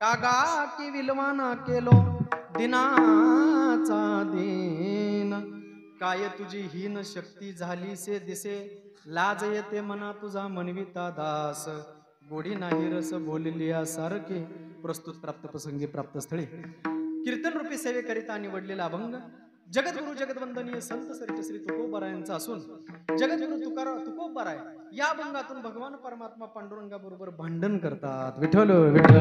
कागा की विलवाना केलो दिनाचा दीन, काय तुझी हीन शक्ती झाली से दिसे, लाज येते मना तुझा मनविता दास, गोडी नाही रस बोलली सारखे. प्रस्तुत प्राप्त प्रसंगी प्राप्त स्थळी कीर्तन रूपी सेवेकरिता निवडलेला अभंग जगद्गुरु जगदवंदनीय संत सरित श्री तुकोबारायांचा असून जगद्गुरु तुकोबाराय या अभंगातून भगवान परमात्मा पांडुरंगा बरोबर भांडण करतात. विठ्ठल विठ्ठल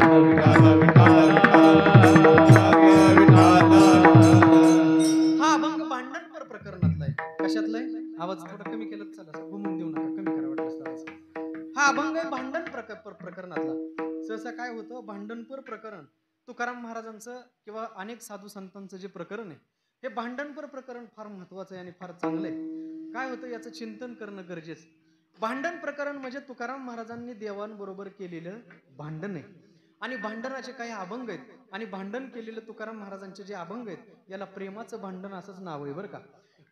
हा अभंग भांडणपर प्रकरणातला आहे. कशातला आहे? आवाज थोडा कमी केला चला, घुमून देऊ नका, कमी करा वाटलं. हा अभंग आहे भांडण प्रकरणातला. सहसा काय होतं, भांडणपर प्रकरण तुकाराम महाराजांचं किंवा अनेक साधू संतांचं जे प्रकरण आहे हे भांडणपर प्रकरण फार महत्वाचं आहे आणि फार चांगलं आहे. काय होतं याचं चिंतन करणं गरजेचं. भांडण प्रकरण म्हणजे तुकाराम महाराजांनी देवांबरोबर केलेलं भांडण आहे आणि भांडणाचे काही अभंग आहेत आणि भांडण केलेलं तुकाराम महाराजांचे जे अभंग आहेत याला प्रेमाचं भांडण असंच नाव आहे बरं का.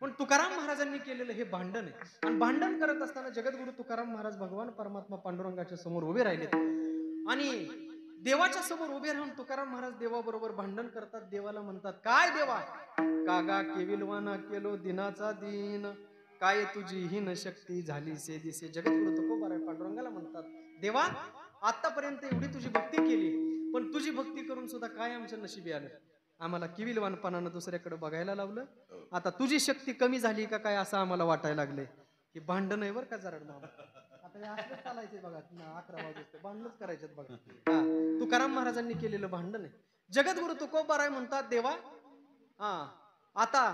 पण तुकाराम महाराजांनी केलेलं हे भांडण आहे आणि भांडण करत असताना जगद्गुरु तुकाराम महाराज भगवान परमात्मा पांडुरंगाच्या समोर उभे राहिलेत आणि देवाच्या समोर उभे राहून तुकाराम महाराज देवाबरोबर भांडण करतात. देवाला म्हणतात, काय देवा, कागा केविलवाना केलो दिनाचा दीन, काय तुझी हीन शक्ती झाली से दिसे. जगद्गुरु तुकोबाराय पांडुरंगाला म्हणतात, देवा आतापर्यंत एवढी तुझी भक्ती केली पण तुझी भक्ती करून सुद्धा काय आमच्या नशिबी आलं, आम्हाला किविलवानपणानं दुसऱ्याकडे बघायला लावलं. आता तुझी शक्ती कमी झाली का काय असं आम्हाला वाटायला लागले. की भांडण आहे बरं का जरा आता चालायचे बघा, 11 वाजता भांडणच करायचे बघा. तुकाराम महाराजांनी केलेलं भांडण आहे. जगद्गुरु तुकोबाराय म्हणतात, देवा आता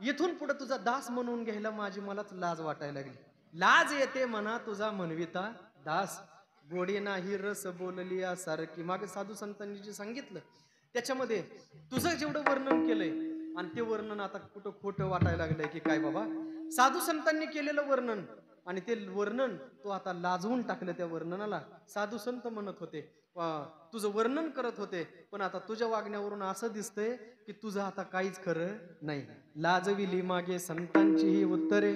इथून पुढे तुझा दास म्हणून घ्यायला माझी मलाच लाज वाटायला लागली. लाज येते मना तुझा मनविता दास, गोडी नाही रस बोलली सारखी. मागे साधू संतांनी जे सांगितलं त्याच्यामध्ये तुझं जेवढं वर्णन केलंय आणि ते वर्णन आता कुठं खोटं वाटायला लागलंय की काय बाबा. साधू संतांनी केलेलं वर्णन आणि ते वर्णन तो आता लाजवून टाकलं. त्या वर्णनाला साधू संत म्हणत होते, तुझं वर्णन करत होते, पण आता तुझ्या वागण्यावरून असं दिसतंय की तुझं आता काहीच खरं नाही. लाजविली मागे संतांची ही उत्तरे,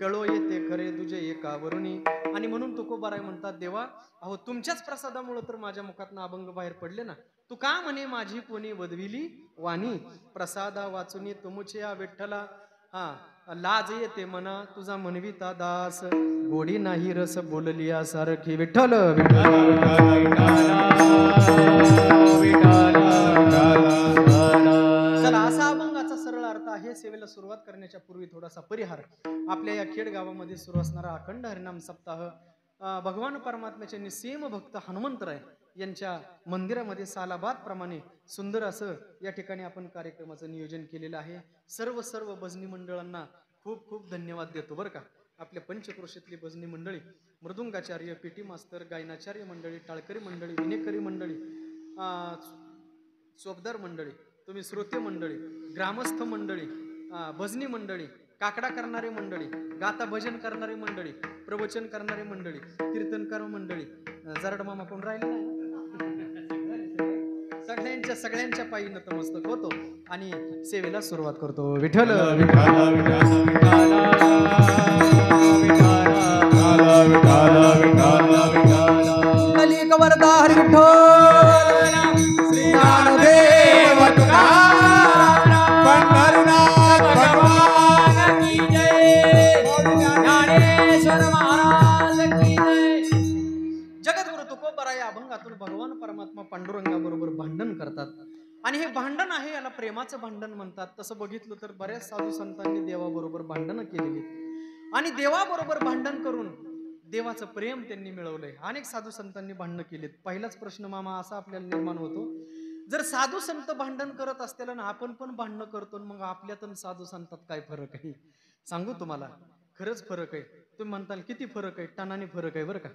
कळो येते खरे तुझे एकावरुणी. आणि म्हणून तुकोबाराय म्हणतात, देवा अहो तुमच्याच प्रसादामुळे तर माझ्या मुखातनं अभंग बाहेर पडले ना. तू का म्हणे माझी कोणी वदविली वाणी, प्रसादा वाचुनी तुमच्या विठ्ठला, लाज येते मना तुझा मनविता दास, गोडी नाही रस बोलली सारखी. विठ्ठल चला, असा अभंगाचा सरळ अर्थ आहे. सेवेला सुरुवात करण्याच्या पूर्वी थोडासा परिहार. आपल्या या खेड गावामध्ये सुरू असणारा अखंड हरिनाम सप्ताह भगवान परमात्म्याचे निसीम भक्त हनुमंतराय यांच्या मंदिरामध्ये सालाबाद प्रमाणे सुंदर असं या ठिकाणी आपण कार्यक्रमाचं नियोजन केलेलं आहे. सर्व भजनी मंडळांना खूप खूप धन्यवाद देतो बरं का. आपल्या पंचक्रोशीतली भजनी मंडळी, मृदुंगाचार्य, पेटी मास्तर, गायनाचार्य मंडळी, टाळकरी मंडळी, विनेकरी मंडळी, चोपदार मंडळी, तुम्ही श्रोते मंडळी, ग्रामस्थ मंडळी, भजनी मंडळी, काकडा करणारी मंडळी, गाता भजन करणारी मंडळी, प्रवचन करणारी मंडळी, कीर्तनकार मंडळी, जरड मामा कोण राहिले नाही, सगळ्यांच्या पायी नतमस्तक होतो आणि सेवेला सुरुवात करतो. विठ्ठल कलिकवरदा हरी विठ्ठल, श्री ज्ञानदेव पंढरीनाथ भगवान की जय, ज्ञानेश्वर महाराज की जय. जगद्गुरु तुकोबाराय अभंगातून भगवान परमात्मा पांडुरंगाबरोबर भांडण करतात आणि हे भांडण आहे याला प्रेमाचं भांडण म्हणतात. तसं बघितलं तर बऱ्याच साधू संतांनी देवाबरोबर भांडणं केलेली आणि देवाबरोबर भांडण करून देवाचं प्रेम त्यांनी मिळवलंय. अनेक साधू संतांनी भांडणं केलीत. पहिलाच प्रश्न मामा असा आपल्याला निर्माण होतो, जर साधू संत भांडण करत असतील ना आपण पण भांडणं करतो, मग आपल्यात साधू संतात काय फरक आहे? सांगू तुम्हाला, खरंच फरक आहे. तुम्ही म्हणताल किती फरक आहे? टनानी फरक आहे बरं का.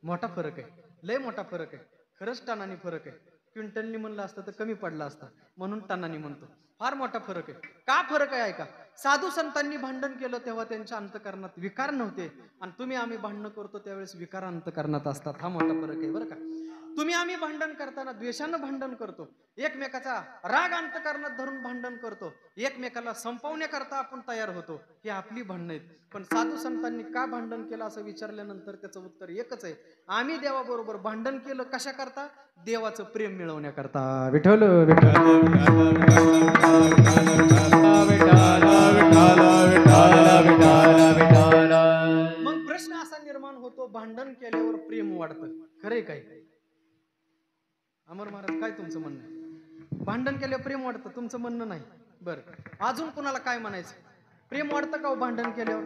मोठा फरक आहे, लय मोठा फरक आहे. खरंच टनानी फरक आहे. क्विंटलनी म्हणलं असतं तर कमी पडला असता, म्हणून टनानी म्हणतो. फार मोठा फरक आहे. का फरक आहे ऐका. साधू संतांनी भांडण केलं तेव्हा त्यांच्या अंतकरणात विकार नव्हते आणि तुम्ही आम्ही भांडणं करतो त्यावेळेस विकार अंतकरणात असतात. हा मोठा फरक आहे बरं का. तुम्ही आम्ही भांडण करताना द्वेषानं भांडण करतो, एकमेकाचा राग अंतकरणात धरून भांडण करतो, एकमेकाला संपवण्याकरता आपण तयार होतो. ही आपली भांडणं आहेत. पण साधू संतांनी का भांडण केलं असं विचारल्यानंतर त्याचं उत्तर एकच आहे. आम्ही देवाबरोबर भांडण केलं कशा करता? देवाचं प्रेम मिळवण्याकरता. विठ्ठल विठ्ठल मग प्रश्न असा निर्माण होतो, भांडण केल्यावर प्रेम वाढतं, खरे काय? अमर महाराज काय तुमचं म्हणणं आहे? भांडण केल्यावर प्रेम वाढतं, तुमचं म्हणणं नाही. बरं, अजून कुणाला काय म्हणायचं? प्रेम वाढतं का हो भांडण केल्यावर?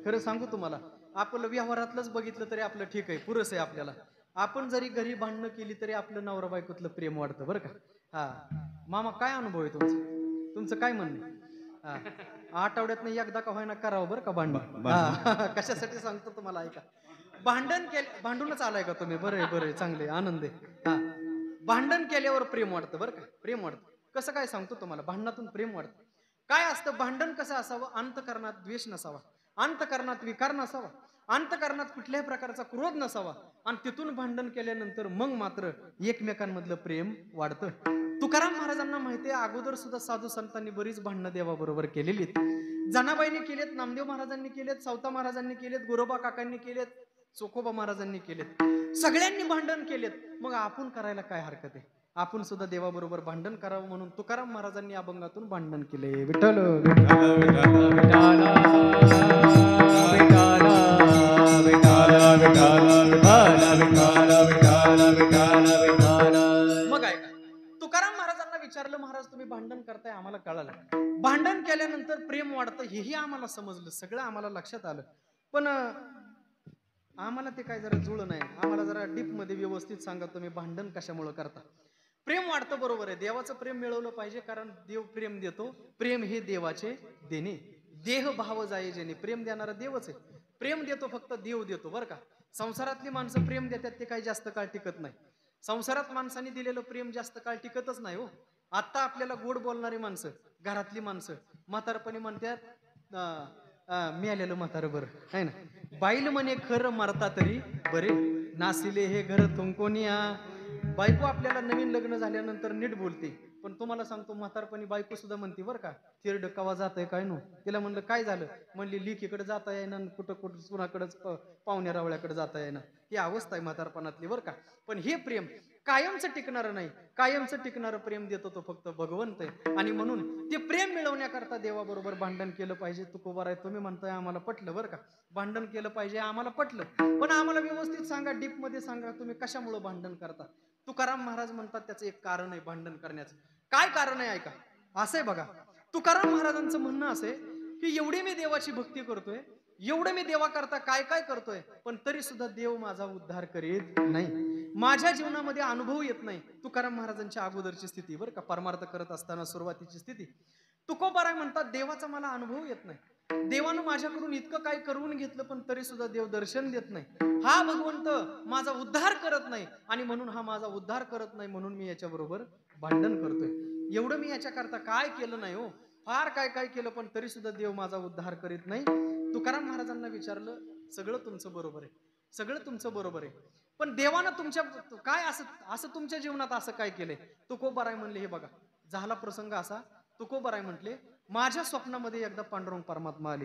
खरं सांगू तुम्हाला, आपलं व्यवहारातलंच बघितलं तरी आपलं ठीक आहे, पुरेस आहे आपल्याला. आपण जरी घरी भांडणं केली तरी आपलं नवरा बायकोतलं प्रेम वाढतं बरं का. हा मामा, काय अनुभव आहे तुमचं? तुमचं काय म्हणणं आहे? हा, आठवड्यात नाही एकदा का होईना करावं बरं का भांडण. कशासाठी सांगतो तुम्हाला, ऐका. भांडण भांडूनच आलाय का तुम्ही? बरं आहे, बरं आहे, चांगले, आनंद आहे. हा, भांडण केल्यावर प्रेम वाढतं बरं का, प्रेम वाढतं. कसं काय सांगतो तुम्हाला, भांडणातून प्रेम वाढतं. काय असतं भांडण? कसं असावं? अंतकरणात द्वेष नसावा, अंतकरणात विकार नसावा, अंतकरणात कुठल्याही प्रकारचा क्रोध नसावा, आणि तिथून भांडण केल्यानंतर मग मात्र एकमेकांमधलं प्रेम वाढतं. तुकाराम महाराजांना माहितीये, अगोदर सुद्धा साधू संतांनी बरीच भांडणं देवाबरोबर केलेली. जनाबाईंनी केलेत, नामदेव महाराजांनी केलेत, सावता महाराजांनी केलेत, गोरोबा काकांनी केलेत, चोखोबा महाराजांनी केलेत, सगळ्यांनी भांडण केलेत. मग आपण करायला काय हरकत आहे? आपण सुद्धा देवाबरोबर भांडण करावं म्हणून तुकाराम महाराजांनी अभंगातून भांडण केले. विठ्ठल मग ऐका, तुकाराम महाराजांना विचारलं, महाराज तुम्ही भांडण करताय, आम्हाला कळालं, भांडण केल्यानंतर प्रेम वाढतं, हेही आम्हाला समजलं, सगळं आम्हाला लक्षात आलं, पण आम्हाला ते काय जरा जुळलं नाही. आम्हाला जरा डीप मध्ये व्यवस्थित सांगा, तुम्ही भांडण कशामुळे करता? प्रेम वाढतं, बरोबर आहे, देवाचं प्रेम मिळवलं पाहिजे, कारण देव प्रेम देतो. प्रेम हे देवाचे देणे, देह भाव जाये जेणे. प्रेम देणारा देवच आहे. प्रेम देतो फक्त देव देतो बरं का. संसारातली माणसं प्रेम देतात ते काही जास्त काळ टिकत नाही. संसारात माणसाने दिलेलं प्रेम जास्त काळ टिकतच नाही हो. आता आपल्याला गोड बोलणारी माणसं, घरातली माणसं म्हातारपणी म्हणतात मिळालेलं म्हातार बरं आहे ना. बाईल म्हणे खरं मरता तरी बरे, नासिले हे घर तुमकोनिया. बायको आपल्याला नवीन लग्न झाल्यानंतर नीट बोलते, पण तुम्हाला सांगतो म्हातारपणी बायको सुद्धा म्हणते बरं का, थिरड कवा जातंय काय नो. तिला म्हणलं काय झालं, म्हणली लिकीकडे जाता येईना, कुठं कुठं कुणाकडेच पाहुण्या रावळ्याकडे जाता येईना. ही अवस्था आहे म्हातारपणातली बरं का. पण हे प्रेम कायमचं टिकणारं नाही, कायमचं टिकणारं प्रेम देतो तो फक्त भगवंत आहे. आणि म्हणून ते प्रेम मिळवण्याकरता देवाबरोबर भांडण केलं पाहिजे. तुकोबार आहे, तुम्ही म्हणताय आम्हाला पटलं बरं का, भांडण केलं पाहिजे, आम्हाला पटलं, पण आम्हाला व्यवस्थित सांगा, डीप मध्ये सांगा, तुम्ही कशामुळे भांडण करता? तुकाराम महाराज म्हणतात त्याचं एक कारण आहे भांडण करण्याचं. काय कारण आहे ऐका. असं आहे बघा, तुकाराम महाराजांचं म्हणणं असं आहे की एवढी मी देवाची भक्ती करतोय, एवढं मी देवा करता काय काय करतोय, पण तरी सुद्धा देव माझा उद्धार करीत नाही, माझ्या जीवनामध्ये अनुभव येत नाही. तुकाराम महाराजांच्या अगोदरची स्थिती बरं का, परमार्थ करत असताना सुरुवातीची स्थिती. तुकोबाराय म्हणतात देवाचा मला अनुभव येत नाही, देवानं माझ्याकडून इतकं काय करून घेतलं पण तरी सुद्धा देव दर्शन देत नाही. हा भगवंत माझा उद्धार करत नाही, आणि म्हणून हा माझा उद्धार करत नाही, म्हणून मी याच्या बरोबर भांडण करतोय. एवढं मी याच्याकरता काय केलं नाही हो, फार काय काय केलं, पण तरी सुद्धा देव माझा उद्धार करीत नाही. तुकाराम महाराजांना विचारलं, सगळं तुमचं बरोबर आहे, सगळं तुमचं बरोबर आहे, पण देवानं तुमच्या काय असं तुमच्या जीवनात असं काय केलंय? तुकोबाराय म्हणले, हे बघा झाला प्रसंग असा. तुकोबाराय म्हटले, माझ्या स्वप्नामध्ये एकदा पांडुरंग परमात्मा आले.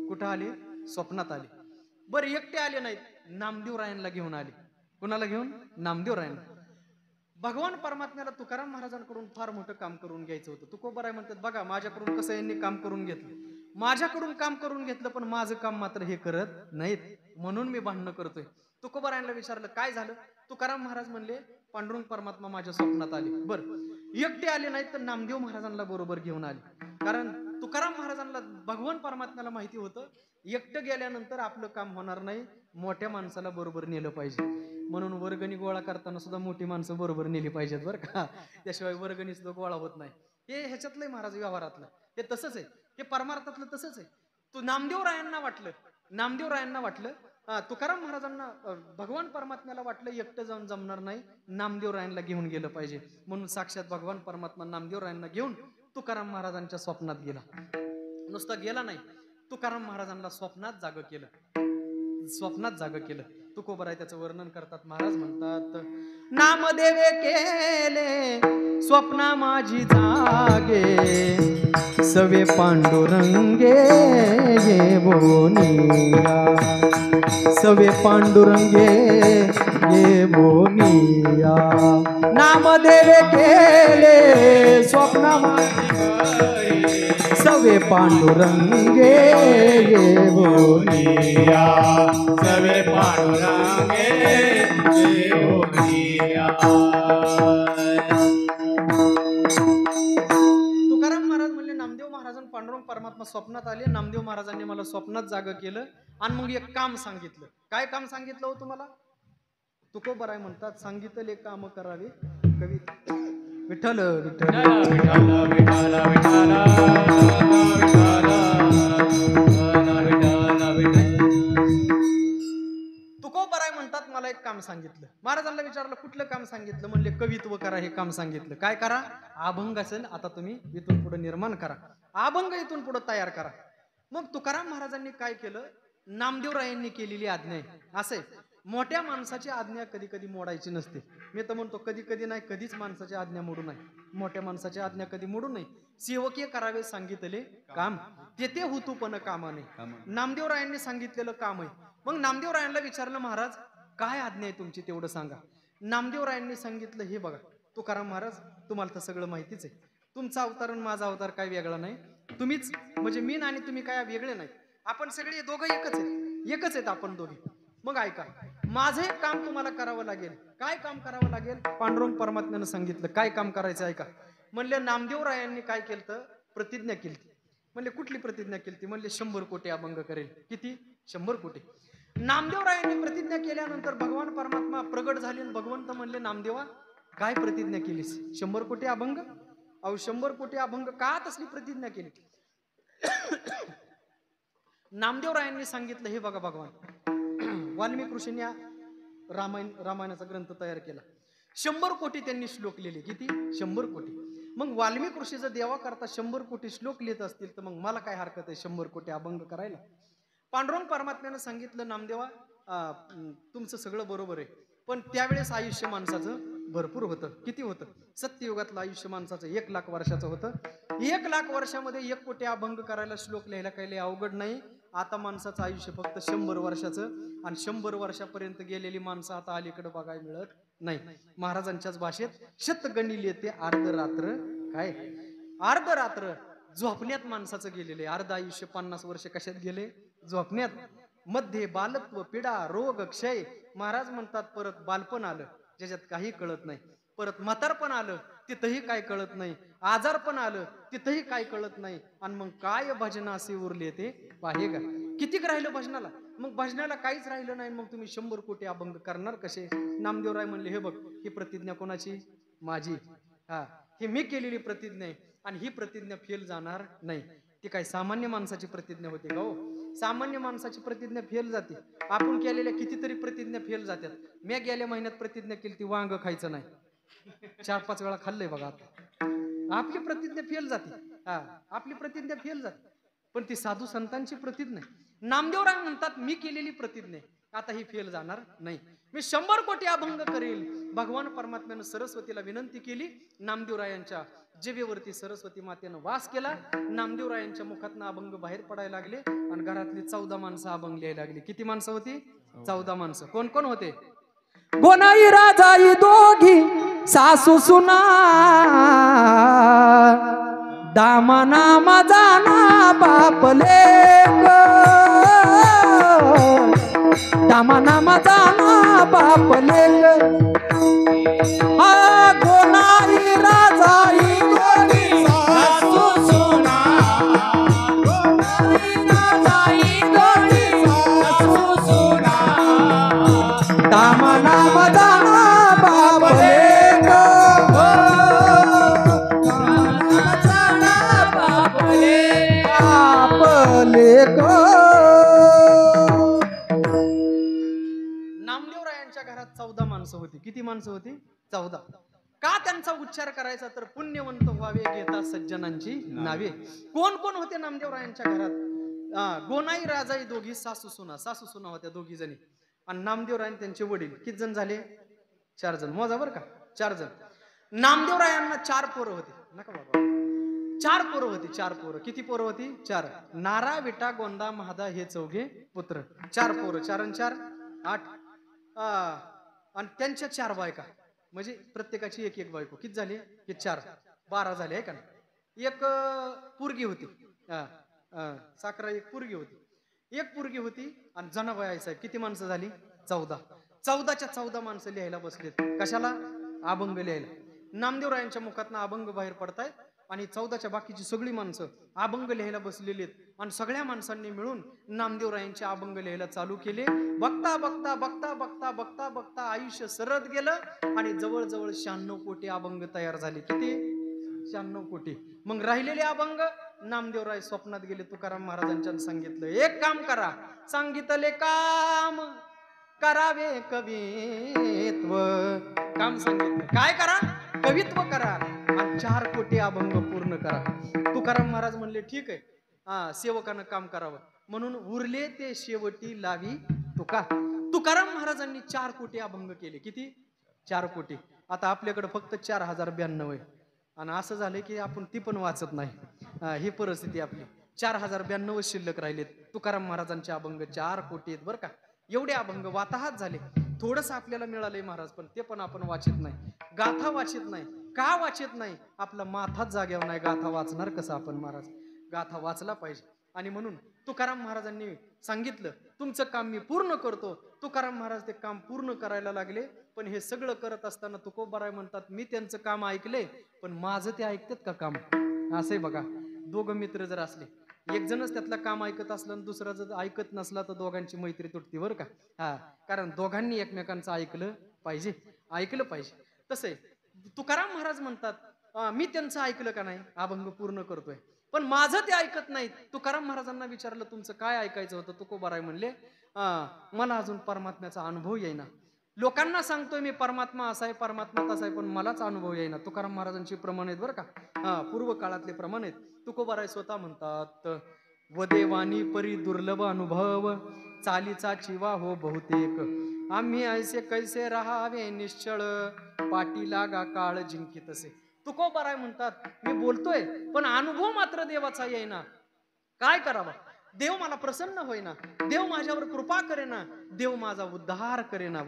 कुठं आले? स्वप्नात आले. बरं एकटे आले नाहीत, नामदेव रायांना घेऊन आले. कुणाला घेऊन? नामदेव रायांना. भगवान परमात्म्याला तुकाराम महाराजांकडून फार मोठं काम करून घ्यायचं होतं. तुकोबाराय म्हणतात, बघा माझ्याकडून कसं यांनी काम करून घेतलं, माझ्याकडून काम करून घेतलं, पण माझं काम मात्र हे करत नाहीत, म्हणून मी भांडणं करतोय. तुकोबारायांना विचारलं काय झालं? तुकाराम महाराज म्हणले, पांडुरंग परमात्मा माझ्या स्वप्नात आले. बरं एकटे आले नाहीत, तर नामदेव महाराजांना बरोबर घेऊन आले. कारण तुकाराम महाराजांना भगवान परमात्म्याला माहिती होतं, एकटं गेल्यानंतर आपलं काम होणार नाही, मोठ्या माणसाला बरोबर नेलं पाहिजे. म्हणून वर्गणी गोळा करताना सुद्धा मोठी माणसं बरोबर नेली पाहिजेत बरं का, त्याशिवाय वर्गणी सुद्धा गोळा होत नाही. हे ह्याच्यातलंय महाराज व्यवहारातलं, हे तसंच आहे, हे परमार्थातलं तसंच आहे. तू नामदेव रायांना वाटलं, तुकाराम महाराजांना भगवान परमात्म्याला वाटलं एकटं जाऊन जमणार नाही, नामदेव रायांना घेऊन गेलं पाहिजे, म्हणून साक्षात भगवान परमात्मा नामदेव रायांना घेऊन तुकाराम महाराजांच्या स्वप्नात गेला. नुसता गेला नाही, तुकाराम महाराजांना स्वप्नात जागं केलं. तुकोबर आहे त्याचं वर्णन करतात. महाराज म्हणतात, नामदेवे केले स्वप्ना माझी जागे, सवे पांडुरंगे ये बोनिया, सवे पांडुरंगे ये बोनिया, नामदेवे केले स्वप्ना माझी, सवे पांडुरंगे ये बोनिया, सवे पांडुरंगे ये बोनिया. तुकाराम महाराज म्हणले, नामदेव महाराजांना पांडुरंग परमात्मा स्वप्नात आले. नामदेव महाराजांनी मला स्वप्नात जाग केलं आणि मग एक काम सांगितलं. काय काम सांगितलं हो तुम्हाला? तुकोबराय म्हणतात, सांगितले काम करावे कवी विठ्ठल विठ्ठल विठ्ठल विठ्ठल विठ्ठल तुकोबराय म्हणतात, मला एक काम सांगितलं. महाराजांना विचारलं कुठलं काम सांगितलं? म्हणले कवित्व करा हे काम सांगितलं. काय करा? अभंग असेल आता तुम्ही इथून पुढे निर्माण करा, अभंग इथून पुढे तयार करा. मग तुकाराम महाराजांनी काय केलं? नामदेवरायांनी केलेली आज्ञा आहे. असे मोठ्या माणसाची आज्ञा कधी कधी मोडायची नसते. मी तर म्हणतो कधी कधी नाही, कधीच माणसाची आज्ञा मोडू नये. मोठ्या माणसाची आज्ञा कधी मोडू नये. सेवकीय करावे सांगितले काम, तेथे होतू पण कामा नाही. नामदेवरायांनी सांगितलेलं काम आहे. मग नामदेवरायांना विचारलं, महाराज काय आज्ञा आहे तुमची तेवढं सांगा. नामदेवरायांनी सांगितलं, हे बघा तुकाराम महाराज, तुम्हाला तर सगळं माहितीच आहे. तुमचा अवतार आणि माझा अवतार काय वेगळा नाही. तुम्हीच म्हणजे मी आणि तुम्ही काय वेगळे नाही. आपण सगळे दोघं एकच आहेत, एकच आहेत आपण दोघे. मग ऐका, माझं एक काम तुम्हाला करावं लागेल. काय काम करावं लागेल? पांडुरंग परमात्म्यानं सांगितलं काय काम करायचं. ऐका, म्हणले नामदेवरायांनी काय केलं? प्रतिज्ञा केली. म्हणले कुठली प्रतिज्ञा केली? म्हणले 100 कोटी अभंग करेल. किती? 100 कोटी. नामदेवरायांनी प्रतिज्ञा केल्यानंतर भगवान परमात्मा प्रगट झाले. भगवंत म्हणले, नामदेवा काय प्रतिज्ञा केलीस? 100 कोटी अभंग. अहो 100 कोटी अभंग का तसली प्रतिज्ञा केली? नामदेवरायांनी सांगितलं, हे बघा भगवान, वाल्मिक ऋषींनी रामायणाचा ग्रंथ तयार केला. 100 कोटी त्यांनी श्लोक लिहिले. किती? 100 कोटी. मग वाल्मिक ऋषी जर देवा करता 100 कोटी श्लोक लिहित असतील तर मग मला काय हरकत आहे 100 कोटी अभंग करायला? पांडुरंग परमात्म्यानं सांगितलं, नामदेवा तुमचं सगळं बरोबर आहे, पण त्यावेळेस आयुष्य माणसाचं भरपूर होतं. किती होतं? सत्ययुगातलं आयुष्य माणसाचं 1 लाख वर्षाचं होतं. 1 लाख वर्षामध्ये 1 कोटी अभंग करायला, श्लोक लिहायला काही अवघड नाही. आता माणसाचं आयुष्य फक्त 100 वर्षाचं, आणि 100 वर्षापर्यंत गेलेली माणसं आता अलीकडे बघायला मिळत नाही. महाराजांच्याच भाषेत शतगणिल येते अर्धरात्र. काय? अर्धरात्र झोपण्यात माणसाचं गेलेले. अर्ध आयुष्य 50 वर्ष कशात गेले? झोपण्यात. मध्ये बालत्व, पिडा, रोग, क्षय. महाराज म्हणतात परत बालपण आलं ज्याच्यात काही कळत नाही. परत म्हातारपण आलं तिथंही काय कळत नाही. आजारपण आलं तिथंही काय कळत नाही. आणि मग काय भजनासे उरले ते पाहे का? कितीक राहिलं भजनाला? मग भजनाला काहीच राहिलं नाही. मग तुम्ही 100 कोटी अभंग करणार कसे? नामदेवराय म्हणले, हे बघ, ही प्रतिज्ञा कोणाची? माझी. हा, ही मी केलेली प्रतिज्ञा आहे आणि ही प्रतिज्ञा फेल जाणार नाही. ती काय सामान्य माणसाची प्रतिज्ञा होते का हो? सामान्य माणसाची प्रतिज्ञा फेल जाते. आपण केलेल्या कितीतरी प्रतिज्ञा फेल जातात. मी गेल्या महिन्यात प्रतिज्ञा केली ती वांग खायचं नाही, 4-5 वेळा खाल्लंय बघा. आता आपली प्रतिज्ञा फेल जाते. हा, आपली प्रतिज्ञा फेल जाते. पण ती साधू संतांची प्रतिज्ञा आहे. नामदेवराय म्हणतात, मी केलेली प्रतिज्ञा आता ही फेल जाणार नाही. मी 100 कोटी अभंग करेल. भगवान परमात्म्यानं सरस्वतीला विनंती केली. नामदेवरायांच्या जिभेवरती सरस्वती मातेनं वास केला. नामदेवरायांच्या मुखातनं अभंग बाहेर पडायला लागले आणि घरातली 14 माणसं अभंग लिहायला लागली. किती माणसं होती? 14 माणसं. कोण कोण होते? गोनाई राजाई दोघी सासू सुना, दामना मजाना बापले ग, दामना मजाना बापले ग. हा गोनाई राजाई दोघी सासू सुना, गोनाई राजाई दोघी सासू सुना, दामना मजाना बापले ग, नामदेवरायांच्या घरात 14 माणसं होती. किती माणसं होती? 14. का त्यांचा उच्चार करायचा? तर पुण्यवंत व्हावे घेता सज्जनांची नावे. कोण कोण होते नामदेवरायांच्या घरात? गोनाई राजाई दोघी सासू सुना. सासू सुना होत्या दोघी जणी. आणि नामदेवराय आणि त्यांचे वडील किती जण झाले? 4 जण. मोजा बरं का, 4 जण. नामदेवरायांना 4 पोरं होती. नका बाबा, 4 पोरं होती. 4 पोरं. किती पोरं होती? 4. नारा, विटा, गोंदा, महादा हे 4 पुत्र. 4 पोरं. 4 आणि 4 8. आणि त्यांच्या 4 बायका, म्हणजे प्रत्येकाची एक एक बायको. किती झाले? हे 4 12 झाले आहे का ना. एक पोरगी होती. साखरा एक पोरगी होती. एक पोरगी होती आणि जनाबाई आई साहेब किती माणसं झाली? 14. 14च्या 14 माणसं लिहायला बसलेत. कशाला? अभंग लिहायला. नामदेवरायांच्या मुखातनं अभंग बाहेर पडतायत आणि 14च्या बाकीची सगळी माणसं अभंग लिहायला बसलेली आहेत. आणि सगळ्या माणसांनी मिळून नामदेवरायांचे अभंग लिहायला चालू केले. बघता बघता बघता बघता बघता बघता आयुष्य सरत गेलं आणि जवळजवळ 96 कोटी अभंग तयार झाले. किती? 96 कोटी. मग राहिलेले अभंग नामदेवराय स्वप्नात गेले, तुकाराम महाराजांच्या सांगितलं, एक काम करा, सांगितले काम करावे कवित्व. काम सांगितलं, काय करा? कवित्व करा आणि 4 कोटी अभंग पूर्ण करा. तुकाराम महाराज म्हणले ठीक आहे, सेवकानं काम करावं. म्हणून उरले ते शेवटी लावी तुका. तुकाराम महाराजांनी 4 कोटी अभंग केले. किती? 4 कोटी. आता आपल्याकडे फक्त 4092 आहे. आणि असं झालंय की आपण ती पण वाचत नाही. ही परिस्थिती आपली. 4092 शिल्लक राहिलेत. तुकाराम महाराजांचे अभंग 4 कोटी आहेत बरं का. एवढे अभंग वाताहात झाले. थोडस आपल्याला मिळालंय महाराज, पण ते पण आपण वाचित नाही. गाथा वाचित नाही. का वाचित नाही? आपला माथाच जाग्यावर नाही. गाथा वाचणार कसं आपण महाराज? गाथा वाचला पाहिजे. आणि म्हणून तुकाराम महाराजांनी सांगितलं, तुमचं काम मी पूर्ण करतो. तुकाराम महाराज ते काम पूर्ण करायला लागले. पण हे सगळं करत असताना तुकोबाराय म्हणतात, मी त्यांचं काम ऐकले, पण माझं ते ऐकतात का काम? असंही बघा, 2 मित्र जर असले, एक जणच त्यातलं काम ऐकत असलं आणि दुसरा जर ऐकत नसला तर दोघांची मैत्री तुटते बरं का. कारण दोघांनी एकमेकांचं ऐकलं पाहिजे. तसंय तुकाराम महाराज म्हणतात, मी त्यांचं ऐकलं का नाही, अभंग पूर्ण करतोय, पण माझं ते ऐकत नाहीत. तुकाराम महाराजांना विचारलं, तुमचं काय ऐकायचं होतं? तुकोबाराय म्हणले, मला अजून परमात्म्याचा अनुभव येईना. लोकांना सांगतोय मी परमात्मा असाय, परमात्मा तसाय, पण मलाच अनुभव येईना. तुकाराम महाराजांची प्रमाण आहेत बरं का. पूर्व काळातले प्रमाण आहेत. तुकोबाराय स्वतः म्हणतात, वदेवानी परी दुर्लभ अनुभव, चालीचा चिवा हो बहुतेक, आम्ही ऐसे कैसे राहावे निश्चळ, पाठी लागा काळ जिंकित असे. तुकोबाराय म्हणतात, मी बोलतोय पण अनुभव मात्र देवाचा येईना. काय करावं? देव मला प्रसन्न होईना, देव माझ्यावर कृपा करेना, देव माझा उद्धार करेना.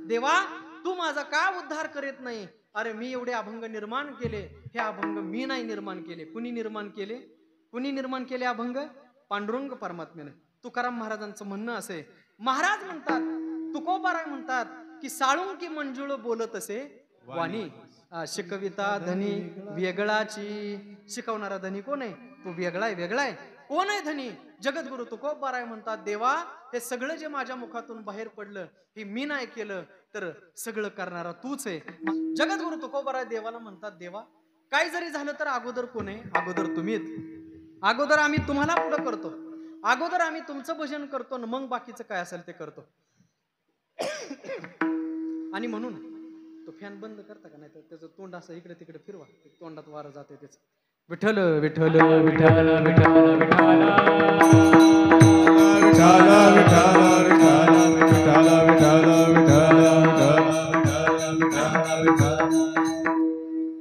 देवा, तू माझा का उद्धार करीत नाही? अरे मी एवढे अभंग निर्माण केले. हे अभंग मी नाही निर्माण केले. कुणी निर्माण केले अभंग? पांडुरंग परमात्म्याने. तुकाराम महाराजांचं म्हणणं असे. महाराज म्हणतात, तुकोबाराय म्हणतात की साळुंकी मंजुळ बोलत असे वाणी, शिकविता धनी वेगळाची. शिकवणारा धनी कोण आहे? तो वेगळाय. कोण आहे धनी? जगद्गुरु तुकोबाराय म्हणतात, देवा, हे सगळं जे माझ्या मुखातून बाहेर पडलं, हे मी नाही केलं, तर सगळं करणारा तूच आहे. जगद्गुरु तुकोबाराय देवाला म्हणतात, देवा, काय जरी झालं तर अगोदर कोण आहे? अगोदर तुम्हीच. अगोदर आम्ही तुम्हाला पुढं करतो, अगोदर आम्ही तुमचं भजन करतो, मग बाकीचं काय असेल ते करतो. आणि म्हणून तो फॅन बंद करता का? नाही तर त्याचं तोंड असं इकडे तिकडे फिरवा, तोंडात वारं जाते त्याचं. विठ्ठल विठ्ठल विठ्ठल विठ्ठल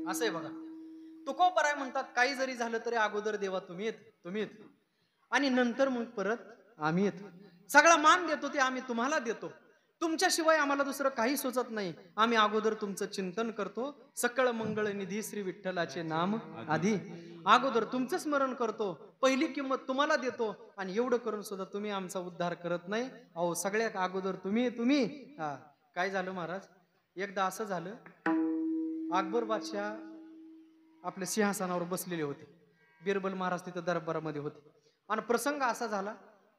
असं आहे बघा. तुकोबाराय म्हणतात, काही जरी झालं तरी अगोदर देवा तुम्ही आणि नंतर मग परत आम्ही येतो. सगळा मान देतो ते आम्ही तुम्हाला देतो. तुमच्याशिवाय आम्हाला दुसरं काही सुचत नाही. आम्ही अगोदर तुमचं चिंतन करतो. सकळ मंगळ निधी श्री विठ्ठलाचे नाम आधी. अगोदर तुमचं स्मरण करतो, पहिली किंमत तुम्हाला देतो. आणि एवढं करून सुद्धा तुम्ही आमचा उद्धार करत नाही. अहो, सगळ्यात अगोदर तुम्ही. काय झालं महाराज? एकदा असं झालं, अकबर बादशाह आपल्या सिंहासनावर बसलेले होते. बिरबल महाराज तिथं दरबारामध्ये होते. आणि प्रसंग असा झाला,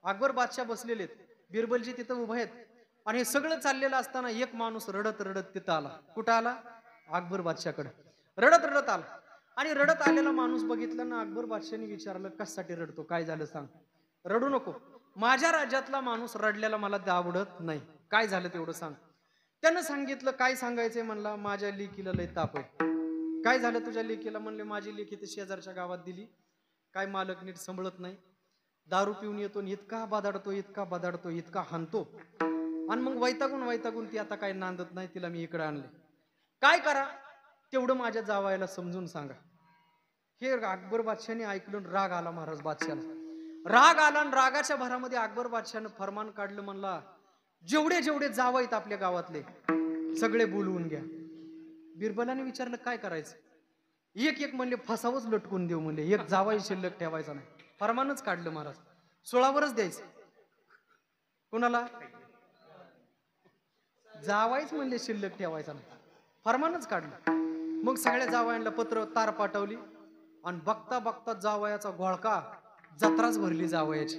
अकबर बादशाह बसलेले, बिरबलजी तिथं उभे आहेत. आणि हे सगळं चाललेलं असताना एक माणूस रडत तिथं आला. कुठं आला? अकबर बादशाहकडे रडत आला. आणि रडत आलेला माणूस बघितला ना, अकबर बादशाहने विचारलं, कशासाठी रडतो? काय झालं सांग. रडू नको, माझ्या राज्यातला माणूस रडलेला मला आवडत नाही. काय झालं तेवढं सांग. त्यानं सांगितलं. काय सांगायचंय म्हणला, माझ्या लेकीला लय ताप आहे. काय झालं तुझ्या लेकीला? म्हणले, माझी लेकी तर शेजारच्या गावात दिली, काय मालक नीट सांभाळत नाही, दारू पिऊन येतो, इतका बदाडतो, इतका हाणतो, आणि मग वैतागून ती आता काय नांदत नाही, तिला मी इकडे आणले. काय करा तेवढं माझ्या जावायला समजून सांगा. हे अकबर बादशाहने ऐकलं, राग आला महाराज बादशाहला. राग आला आणि रागाच्या भरामध्ये अकबर बादशाहनं फरमान काढलं, म्हणला जेवढे जेवढे जावं आपल्या गावातले सगळे बोलवून घ्या. बिरबलाने विचारलं काय करायचं? एक एक म्हणले फसावच लटकून देऊ म्हणले, एक जावाई शिल्लक ठेवायचा नाही. फरमानच काढलं महाराज, 16वरच द्यायचं. कोणाला? जावाईच म्हणले शिल्लक ठेवायचा नाही, फरमानच काढलं. मग सगळ्या जावयांना पत्र तार पाठवली आणि बघता बघता जावयाचा घोळका, जत्राच भरली जावयाची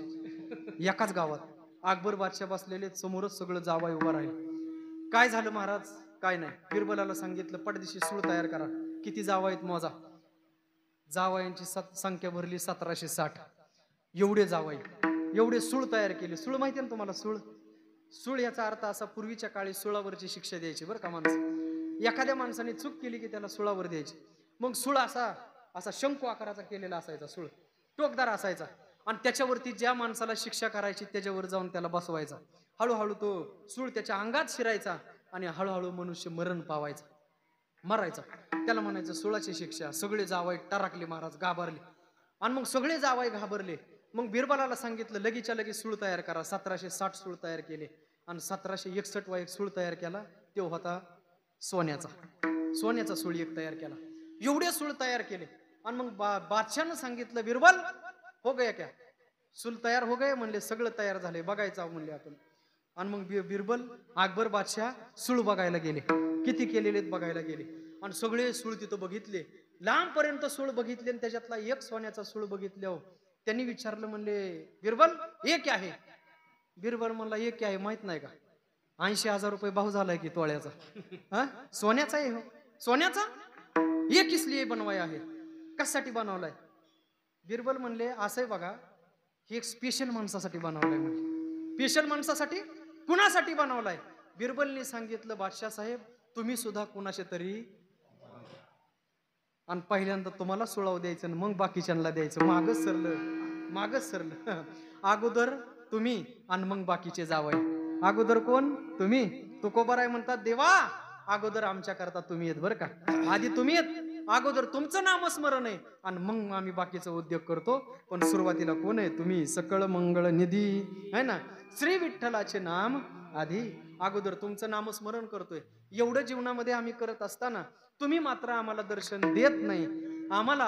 एकाच गावात. अकबर बादशाह बसलेले, समोरच सगळं जावई उभा राहील. काय झालं महाराज? काय नाही. बिरबलाला सांगितलं पटदिशी सूळ तयार करा. किती जावईत मोजा. जावयांची संख्या भरली 1760. एवढे जावई, एवढे सूळ तयार केले. सूळ माहिती ना तुम्हाला? सूळ, सूळ याचा अर्थ असा, पूर्वीच्या काळी सुळावरची शिक्षा द्यायची बरं का माणसं. एखाद्या माणसाने चूक केली की त्याला सुळावर द्यायची. मग सूळ असा असा शंकू आकाराचा केलेला असायचा, सूळ टोकदार असायचा, आणि त्याच्यावरती ज्या माणसाला शिक्षा करायची त्याच्यावर जाऊन त्याला बसवायचा. हळूहळू तो सूळ त्याच्या अंगात शिरायचा आणि हळूहळू मनुष्य मरण पावायचा, मरायचा. त्याला म्हणायचं सुळाची शिक्षा. सगळे जावई टराकले महाराज, घाबरले. आणि मग सगळे जावई घाबरले. मग बिरबलाला सांगितलं लगेचच्या लगेच सूळ तयार करा. 1760 सूळ तयार केले आणि 1761 वा एक सूळ तयार केला. तो होता सोन्याचा. सोन्याचा सूळ एक तयार केला. एवढे सूळ तयार केले आणि मग बादशाहनं सांगितलं बिरबल हो गया क्या? सूल तयार हो गए म्हणले. सगळं तयार झाले, बघायचं म्हणले आपण. आणि मग बिरबल अकबर बादशाह सूळ बघायला गेले, किती केलेले बघायला गेले. आणि सगळे सूळ तिथं बघितले, लांबपर्यंत सूळ बघितले आणि त्याच्यातला एक सोन्याचा सूळ बघितले. त्यांनी विचारलं, म्हणले बिरबल हे क्या आहे? बिरबल म्हणला हे क्या आहे माहित नाही का? 80,000 रुपये भाव झालाय की तोळ्याचा. हा, सोन्याचा आहे हो. सोन्याचा? हे किस लिए बनवाय आहे? कशासाठी बनवलाय? बिरबल म्हणले असं आहे बघा, हे एक स्पेशल माणसासाठी बनवलाय म्हणले. स्पेशल माणसासाठी? कुणासाठी बनवलाय? बिरबलने सांगितलं बादशाह साहेब तुम्ही सुद्धा कुणाचे तरी, आणि पहिल्यांदा तुम्हाला सुळाव द्यायचं मग बाकीच्यांना द्यायचं. मागच सरलं. अगोदर तुम्ही आणि मग बाकीचे जावई. अगोदर कोण? तुम्ही. तुकोबाराय म्हणतात देवा अगोदर आमच्या करता तुम्ही येत बरं का. आधी तुम्ही येत, अगोदर तुमचं नामस्मरण आहे आणि मग आम्ही बाकीचा उद्योग करतो. पण सुरुवातीला कोण आहे? तुम्ही. सकळ मंगळ निधी है ना, श्री विठ्ठलाचे नाम आधी. अगोदर तुमचं नामस्मरण करतोय. एवढं जीवनामध्ये आम्ही करत असताना तुम्ही मात्र आम्हाला दर्शन देत नाही. आम्हाला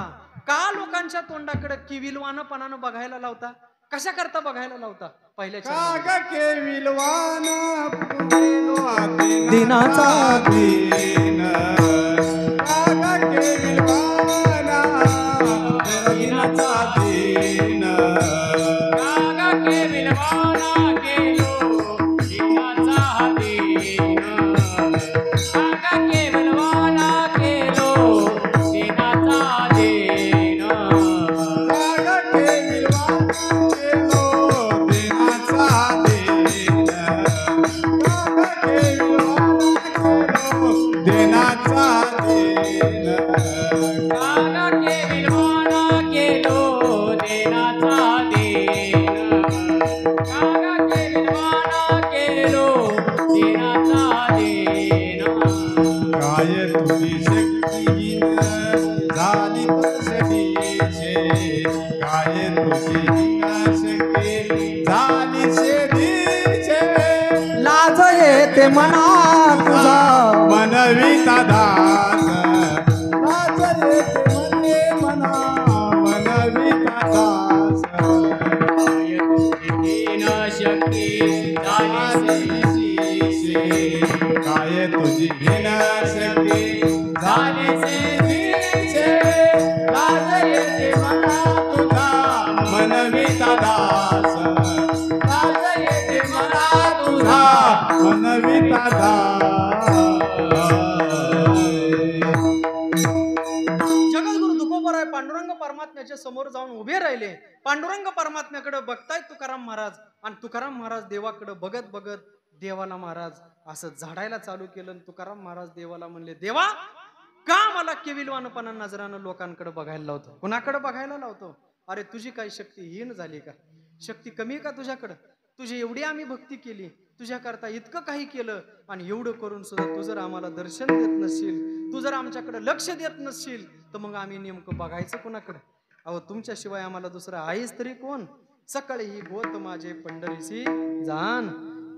का लोकांच्या तोंडाकडे किविलवानपणानं बघायला लावता? कशा करता बघायला लावता? पहिल्याच्या दिनाचा दिन, दिनाचा दिन, कागा के विलवाना केलो दिनाचा दिन, कागा के विलवाना केलो दिनाचा दिन, कागा के विलवाना केलो दिनाचा दिन, कागा के विलवाना केलो दिनाचा दिन, कागा के विलवाना केलो दिनाचा दिन, कागा के विलवाना केलो दिनाचा दिन. काय तुझी शक्तीन झाली तसदीचे, काय तुझी शक्ती झाली शेदीचे, लाज येते मना तुझा मनविता दास, लाज येते मने मना मनविता दास, काय तुझी शक्ती झाली शेदीचे, काय तुझी शक्ती झाली शेदीचे, लाज येते मना तुझा मनविता दास, लाज येते मना तुझा मनविता दास. जगद्गुरु तुकोबाराय पांडुरंग परमात्म्याच्या समोर जाऊन उभे राहिले. पांडुरंग परमात्म्याकडे बघतायत तुकाराम महाराज, आणि तुकाराम महाराज देवाकडे बघत बघत देवाला महाराज असं झाडायला चालू केलं. तुकाराम महाराज देवाला म्हणले, देवा का मला केविलवानपणा नजरानं लोकांकडे बघायला लावतो? कुणाकडे बघायला लावतो? अरे तुझी काही शक्ती हीन झाली का? शक्ती कमी का तुझ्याकडं? तुझी एवढी आम्ही भक्ती केली, तुझ्याकरता इतकं काही केलं आणि एवढं करून सुद्धा तू जर आम्हाला दर्शन देत नसशील, तू जर आमच्याकडे लक्ष देत नसशील, तर मग आम्ही नेमकं बघायचं कोणाकडे? अहो तुमच्याशिवाय आम्हाला दुसरा आहेच तरी कोण? सकाळी ही गोत माझे पंढरीसी जाण,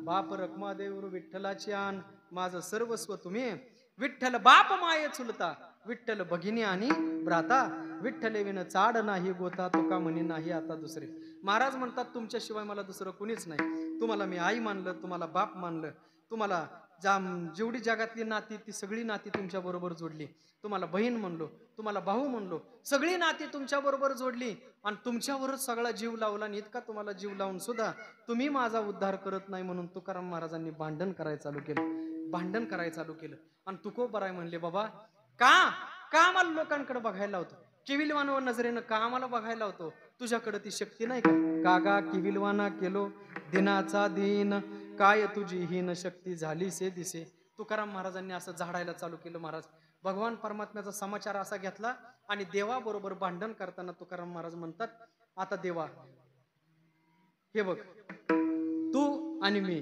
बाप रखमादेवर विठ्ठलाची आण, माझं सर्वस्व तुम्ही. विठ्ठल बाप माये चुलता, विठ्ठल भगिनी आणि भ्राता, विठ्ठले विन चाड नाही गोता, तुका म्हणी नाही आता दुसरे. महाराज म्हणतात तुमच्याशिवाय मला दुसरं कुणीच नाही. तुम्हाला मी आई मानलं, तुम्हाला बाप मानलं, तुम्हाला जेवढी जगातली नाती ती सगळी नाती तुमच्या बरोबर जोडली. तुम्हाला बहीण म्हणलो, तुम्हाला भाऊ म्हणलो, सगळी नाती तुमच्या बरोबर जोडली आणि तुमच्यावरच सगळा जीव लावला. आणि इतका तुम्हाला जीव लावून सुद्धा तुम्ही माझा उद्धार करत नाही म्हणून तुकाराम महाराजांनी भांडण करायला चालू केलं, भांडण करायला चालू केलं. आणि तुकोबराय म्हणले, बाबा का का आम्हाला लोकांकडे बघायला होतं? किविलवाना नजरेनं का आम्हाला बघायला होतो? तुझ्याकडे ती शक्ती नाही का? कागा किविलवाना केलो दिनाचा दिन, काय तुझी हीन शक्ती झाली से दिसे. तुकाराम महाराजांनी असं झाडायला चालू केलं. महाराज भगवान परमात्म्याचा समाचार असा घेतला आणि देवाबरोबर भांडण करताना तुकाराम महाराज म्हणतात, आता देवा हे बघ, तू आणि मी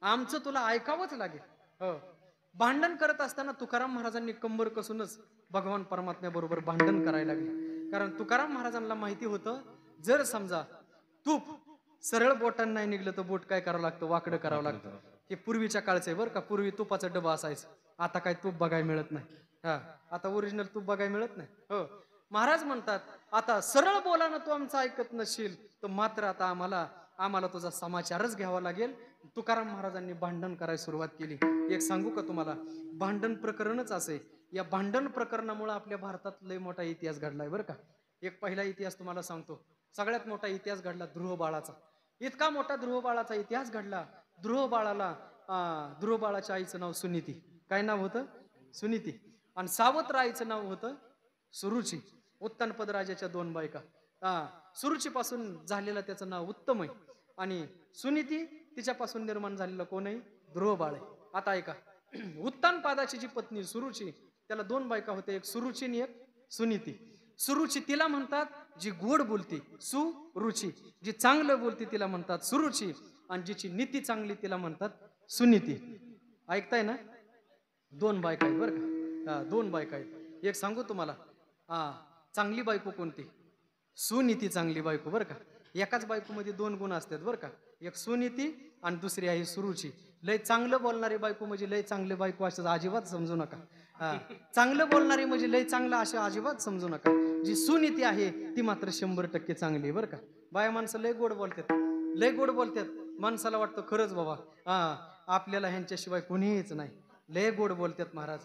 आमचं तुला ऐकावंच लागेल. भांडण करत असताना तुकाराम महाराजांनी कंबर कसूनच भगवान परमात्म्याबरोबर भांडण करायला लागले. कारण तुकाराम महाराजांना माहिती होतं, जर समजा तूप सरळ बोटांना नाही निघलं तर बोट काय करावं लागतं? वाकडं करावं लागतं. हे पूर्वीच्या काळचं आहे बरं का. पूर्वी तुपाचं डबा असायचं, आता काय तूप बघायला मिळत नाही. आता ओरिजिनल तूप बघायला मिळत नाही. हो, महाराज म्हणतात, आता सरळ बोलानं तू आमचं ऐकत नसशील तर मात्र आता आम्हाला तुझा समाचारच घ्यावा लागेल. तुकाराम महाराजांनी भांडण करायला सुरुवात केली. एक सांगू का तुम्हाला, भांडण प्रकरणच असे. या भांडण प्रकरणामुळे आपल्या भारतात लय मोठा इतिहास घडलाय बरं का. एक पहिला इतिहास तुम्हाला सांगतो. सगळ्यात मोठा इतिहास घडला ध्रुव बाळाचा. इतका मोठा ध्रुव बाळाचा इतिहास घडला. ध्रुव बाळाच्या आईचं नाव सुनीती. काय नाव होतं? सुनीती. आणि सावत्र आईचं नाव होतं सुरुची. उत्तनपद राजाच्या 2 बायका. सुरुची पासून झालेलं त्याचं नाव उत्तम आहे आणि सुनीती तिच्यापासून निर्माण झालेलं कोण आहे? ध्रुव बाळ आहे. आता ऐका, उत्तानपादाची जी पत्नी सुरुची, त्याला 2 बायका होत्या, एक सुरुची आणि एक सुनीती. सुरुची तिला म्हणतात जी गोड बोलती, सुरुची. जी चांगलं बोलती तिला म्हणतात सुरुची, आणि जिची नीती चांगली तिला म्हणतात सुनीती. ऐकताय ना? 2 बायका आहेत बरं का. 2 बायका आहेत. एक सांगू तुम्हाला, चांगली बायको कोणती? सुनीती चांगली बायको बरं का. एकाच बायकोमध्ये 2 गुण असतात बरं का. एक सुनीती आणि दुसरी आहे सुरुची. लय चांगलं बोलणारी बायको म्हणजे लय चांगली बायको असं अजिबात समजू नका. चांगलं बोलणारी म्हणजे लय चांगलं असं अजिबात समजू नका. जी सुनीती आहे ती मात्र 100% चांगली आहे बरं का. बाया माणसं लय गोड बोलतात, लय गोड बोलतात. माणसाला वाटतं खरंच बाबा आपल्याला ह्यांच्याशिवाय कोणीच नाही. लय गोड बोलतात महाराज.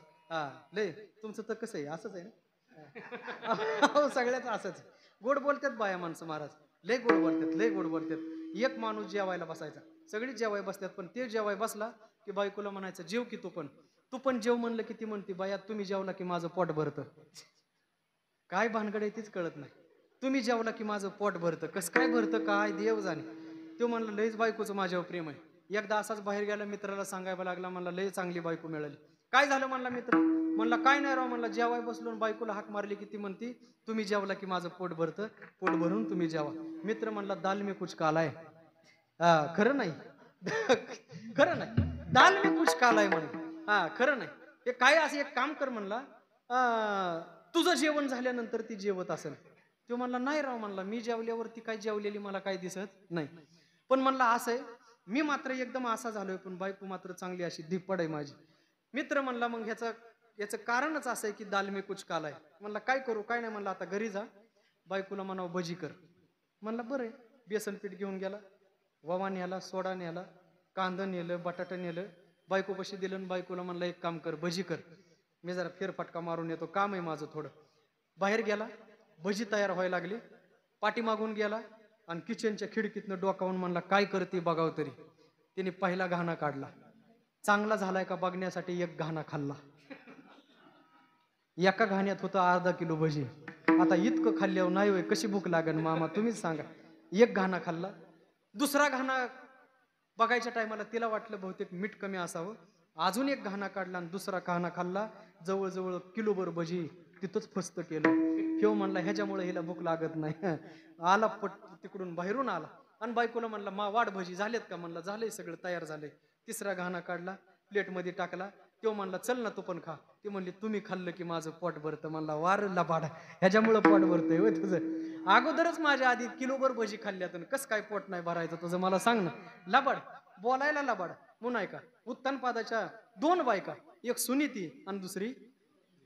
लय. तुमचं तर कसं आहे? असंच आहे ना? सगळ्याच असंच गोड बोलतात बाया माणसं महाराज. लय गोड बोलतात, लय गोड बोलतात. एक माणूस जेवायला बसायचा, सगळी जेवाय बसतात, पण ते जेवाय बसला की बायकोला म्हणायचं, जेव की तू पण जेव म्हणलं की ती म्हणते, बाया तुम्ही जेवला की माझं पोट भरतं. काय भानगड आहे तीच कळत नाही. तुम्ही जेवला की माझं पोट भरतं. कसं काय भरतं काय देव जाणे. तो म्हणलं लयच बायकोचं माझ्यावर प्रेम आहे. एकदा असाच बाहेर गेला, मित्राला सांगायला लागला, म्हणला लय चांगली बायको मिळाली. काय झालं म्हणला मित्र? म्हणला काय नाही राव, म्हणला जेवाय बसलो बायकोला हाक मारली की ती म्हणती तुम्ही जेवला की माझं पोट भरतं, पोट भरून तुम्ही जेवा. मित्र म्हणला दाल में कुछ काला है. खरं नाही. खरं नाही, दाल में कुछ काला है म्हणे. खरं नाही. हे काय असं एक काम कर म्हणला, तुझं जेवण झाल्यानंतर ती जेवत असेल. तो म्हणला नाही राव, म्हणला मी जेवल्यावरती काय जेवलेली मला काय दिसत नाही. पण म्हणला असं आहे, मी मात्र एकदम असा झालोय, पण बायको मात्र चांगली अशी धिप्पड आहे माझी. मित्र म्हणला मग याचं कारणच असं आहे की दाल में कुछ काला है. म्हणला काय करू? काय नाही म्हणला, आता घरी जा, बायकोला म्हणावं भजी कर. म्हणला बरं आहे. बेसन पीठ घेऊन गेला, ववा नेला, सोडा नेला, कांदा नेलं, बटाटा नेलं, बायको कशी दिलं आणि बायकोला म्हणला एक काम कर, भजी कर, मी जरा फेरफटका मारून येतो, काम आहे माझं थोडं. बाहेर गेला, भजी तयार व्हायला लागली. पाठीमागून गेला आणि किचनच्या खिडकीतनं डोकावून म्हणला काय करते बघाव तरी. तिने पहिला घाणा काढला. चांगला झालाय का बघण्यासाठी एक घाणा खाल्ला. एका घाण्यात होतं अर्धा किलो भजी. आता इतकं खाल्ल्यावर नाही होय, कशी भूक लागेल मामा तुम्हीच सांगा. एक घाणा खाल्ला. दुसरा घाणा बघायच्या टायमाला तिला वाटलं बहुतेक मीठ कमी असावं. अजून एक घाणा काढला आणि दुसरा घाणा खाल्ला. जवळजवळ किलोभर भजी तिथंच फस्त केलं. ह्यो म्हणला ह्याच्यामुळे हिला भूक लागत नाही. आला पट तिकडून बाहेरून आला आणि बायकोला म्हणला मा वाढ भजी झालेत का? म्हणला झालंय, सगळं तयार झालंय. तिसरा घाणा काढला, प्लेटमध्ये टाकला. तो म्हणला चल ना तू पण खा. ती म्हणली तुम्ही खाल्लं की माझं पोट भरतं. म्हणला वार लबाडा, ह्याच्यामुळं पोट भरतंय होय तुझं? अगोदरच माझ्या आधी किलोभर भजी खाल्ल्यात, कसं काय पोट नाही भरायचं तुझं मला सांग ना. लबाड, बोलायला लबाड. म्हणून ऐका, उत्तानपादाच्या 2 बायका, एक सुनीती आणि दुसरी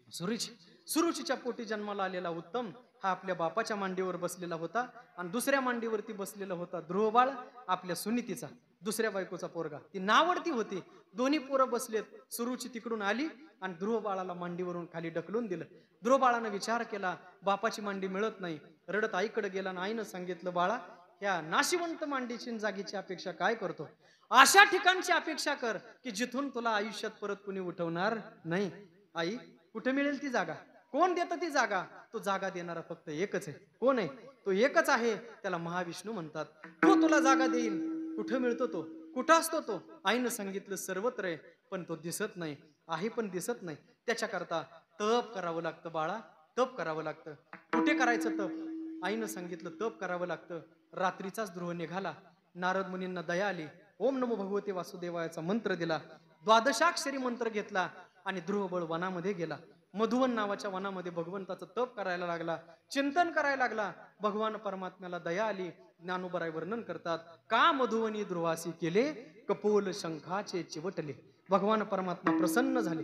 सुरुची. सुरुचीच्या पोटी जन्माला आलेला उत्तम हा आपल्या बापाच्या मांडीवर बसलेला होता आणि दुसऱ्या मांडीवरती बसलेला होता ध्रुवबाळ, आपल्या सुनीतीचा दुसऱ्या बायकोचा पोरगा. ती नावडती होती. दोन्ही पोरं बसलेत. सुरुची तिकडून आली आणि ध्रुवबाळाला मांडीवरून खाली ढकलून दिलं. ध्रुवबाळानं विचार केला, बापाची मांडी मिळत नाही. रडत आईकडे गेला आणि आईनं सांगितलं, बाळा ह्या नाशिवंत मांडीची जागेची अपेक्षा काय करतो? अशा ठिकाणची अपेक्षा कर की जिथून तुला आयुष्यात परत कुणी उठवणार नाही. आई, कुठे मिळेल ती जागा? कोण देतं ती जागा? तो जागा देणारा फक्त एकच आहे. कोण आहे तो? एकच आहे, त्याला महाविष्णू म्हणतात. तो तुला जागा देईल. कुठं मिळतो तो? कुठं असतो तो? आईनं सांगितलं सर्वत्र आहे, पण तो दिसत नाही. आहे पण दिसत नाही. त्याच्याकरता तप करावं लागतं बाळा, तप करावं लागतं. कुठे करायचं तप? आईनं सांगितलं तप करावं लागतं. रात्रीचाच ध्रुव निघाला. नारद मुनींना दया आली. ओम नमो भगवते वासुदेवायाचा मंत्र दिला. 12 मंत्र घेतला आणि ध्रुवबळ वनामध्ये गेला. मधुवन नावाच्या वनामध्ये भगवंताचं तप करायला लागला, चिंतन करायला लागला. भगवान परमात्म्याला दया आली. ज्ञानोबराय वर्णन करतात, का मधुवनी ध्रुवासी केले, कपोल शंखाचे चिवटले. भगवान परमात्मा प्रसन्न झाले.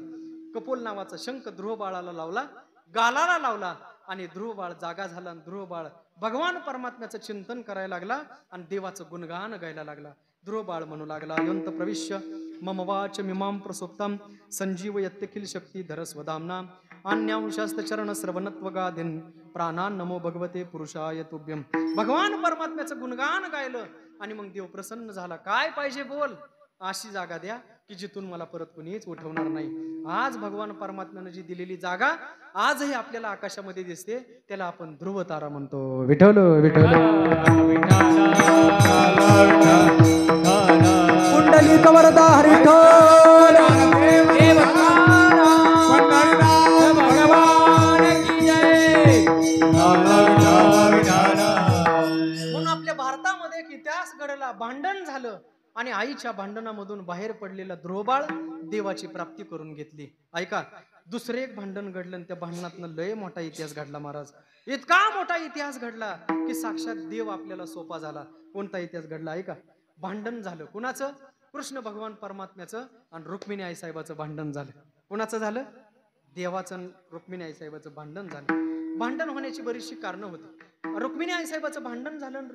कपोल नावाचा शंख ध्रुवबाळाला लावला, गालाला लावला आणि ध्रुवबाळ जागा झाला. ध्रुवबाळ भगवान परमात्म्याचं चिंतन करायला लागला आणि देवाचं गुणगान गायला लागला. ध्रुवबाळ म्हणू लागला, यंत प्रविश्य मम वाच मिमां प्रसुप्तम संजीव यत्किल शक्ती धर स्वधामना अन्यांशास्त चरण श्रवणत्व गादिन प्राणान नमो भगवते पुरुषाय तुभ्यम. भगवान परमात्म्याचं गुणगान गायलं आणि मग देव प्रसन्न झाला. काय पाहिजे बोल? अशी जागा द्या की जिथून मला परत कुणीच उठवणार नाही. आज भगवान परमात्म्यानं जी दिलेली जागा आजही आपल्याला आकाशामध्ये दिसते, त्याला आपण ध्रुव तारा म्हणतो. विठ्ठल विठ्ठल कुंडली कवरदा हरिठोल म्हणून आपल्या भारतामध्ये एक इतिहास घडला. भांडण झालं आणि आईच्या भांडणामधून बाहेर पडलेला ध्रुवबाळ देवाची प्राप्ती करून घेतली. ऐका, दुसरे एक भांडण घडलं आणि त्या भांडणातनं लय मोठा इतिहास घडला महाराज. इतका मोठा इतिहास घडला की साक्षात देव आपल्याला सोपा झाला. कोणता इतिहास घडला ऐका. भांडण झालं कुणाचं? कृष्ण भगवान परमात्म्याचं आणि रुक्मिणी आईसाहेबाचं भांडण झालं. कुणाचं झालं? देवाचं रुक्मिणी आईसाहेबाचं भांडण झालं. भांडण होण्याची बरीचशी कारणं होती. रुक्मिणी आईसाहेबाचं भांडण झालं.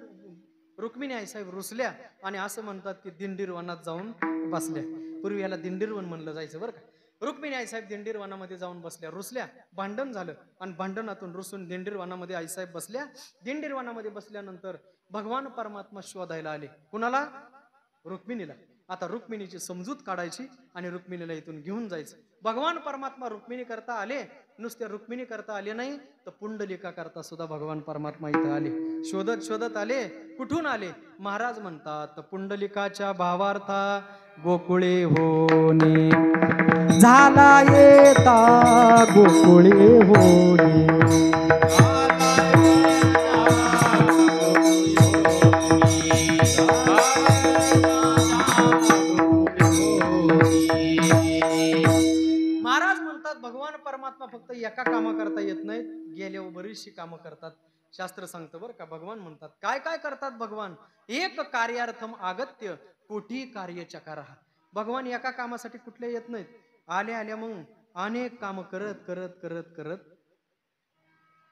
रुक्मिणी आईसाहेब रुसल्या आणि असं म्हणतात की दिंडीर वनात जाऊन बसल्या. पूर्वी याला दिंडीर वन म्हणलं जायचं बरं का. रुक्मिणी आईसाहेब दिंडीर वनामध्ये जाऊन बसल्या, रुसल्या. भांडण झालं आणि भांडणातून रुसून दिंडीर वनामध्ये आईसाहेब बसल्या. दिंडीर वनामध्ये बसल्यानंतर भगवान परमात्मा शोधायला आले. कुणाला? रुक्मिणीला. आता रुक्मिणीची समजूत काढायची आणि रुक्मिणीला इथून घेऊन जायचं. भगवान परमात्मा रुक्मिणी करता आले. नुसत्या रुक्मिणी करता आले नाही तर पुंडलिका करता सुद्धा भगवान परमात्मा इथं आले. शोधत शोधत आले. कुठून आले? महाराज म्हणतात, पुंडलिकाच्या भावार्था गोकुळे होणे झाला येता गोकुळे होणे. भगवान परमात्मा फक्त एका कामा करता येत नाहीत, गेल्यावर बरीचशी कामं करतात. शास्त्र सांगतं बरं का. भगवान म्हणतात काय काय करतात भगवान? एक कार्यार्थम आगत्य कोटी कार्य चकारः. भगवान एका कामासाठी कुठल्या येत नाहीत. आल्या आल्या मग अनेक कामं करत करत करत करत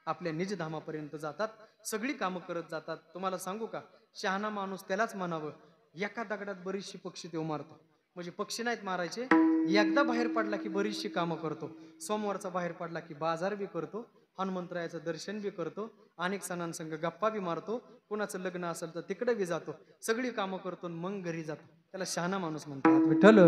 आपल्या निजधामापर्यंत जातात. सगळी कामं करत जातात. तुम्हाला सांगू का, शहाणा माणूस त्यालाच म्हणावं, एका दगडात बरीचशी पक्षी देव मारतो. म्हणजे पक्षी नाहीत मारायचे, एकदा बाहेर पडला की बरीचशी कामं करतो. सोमवारचा बाहेर पडला की बाजार बी करतो, हनुमंतरायाचं दर्शन बी करतो, अनेक सणांसंग गप्पा बी मारतो, कुणाचं लग्न असेल तर तिकडे बी जातो. सगळी कामं करतो मग घरी जातो. त्याला शहाणा माणूस म्हणतात. विठ्ठल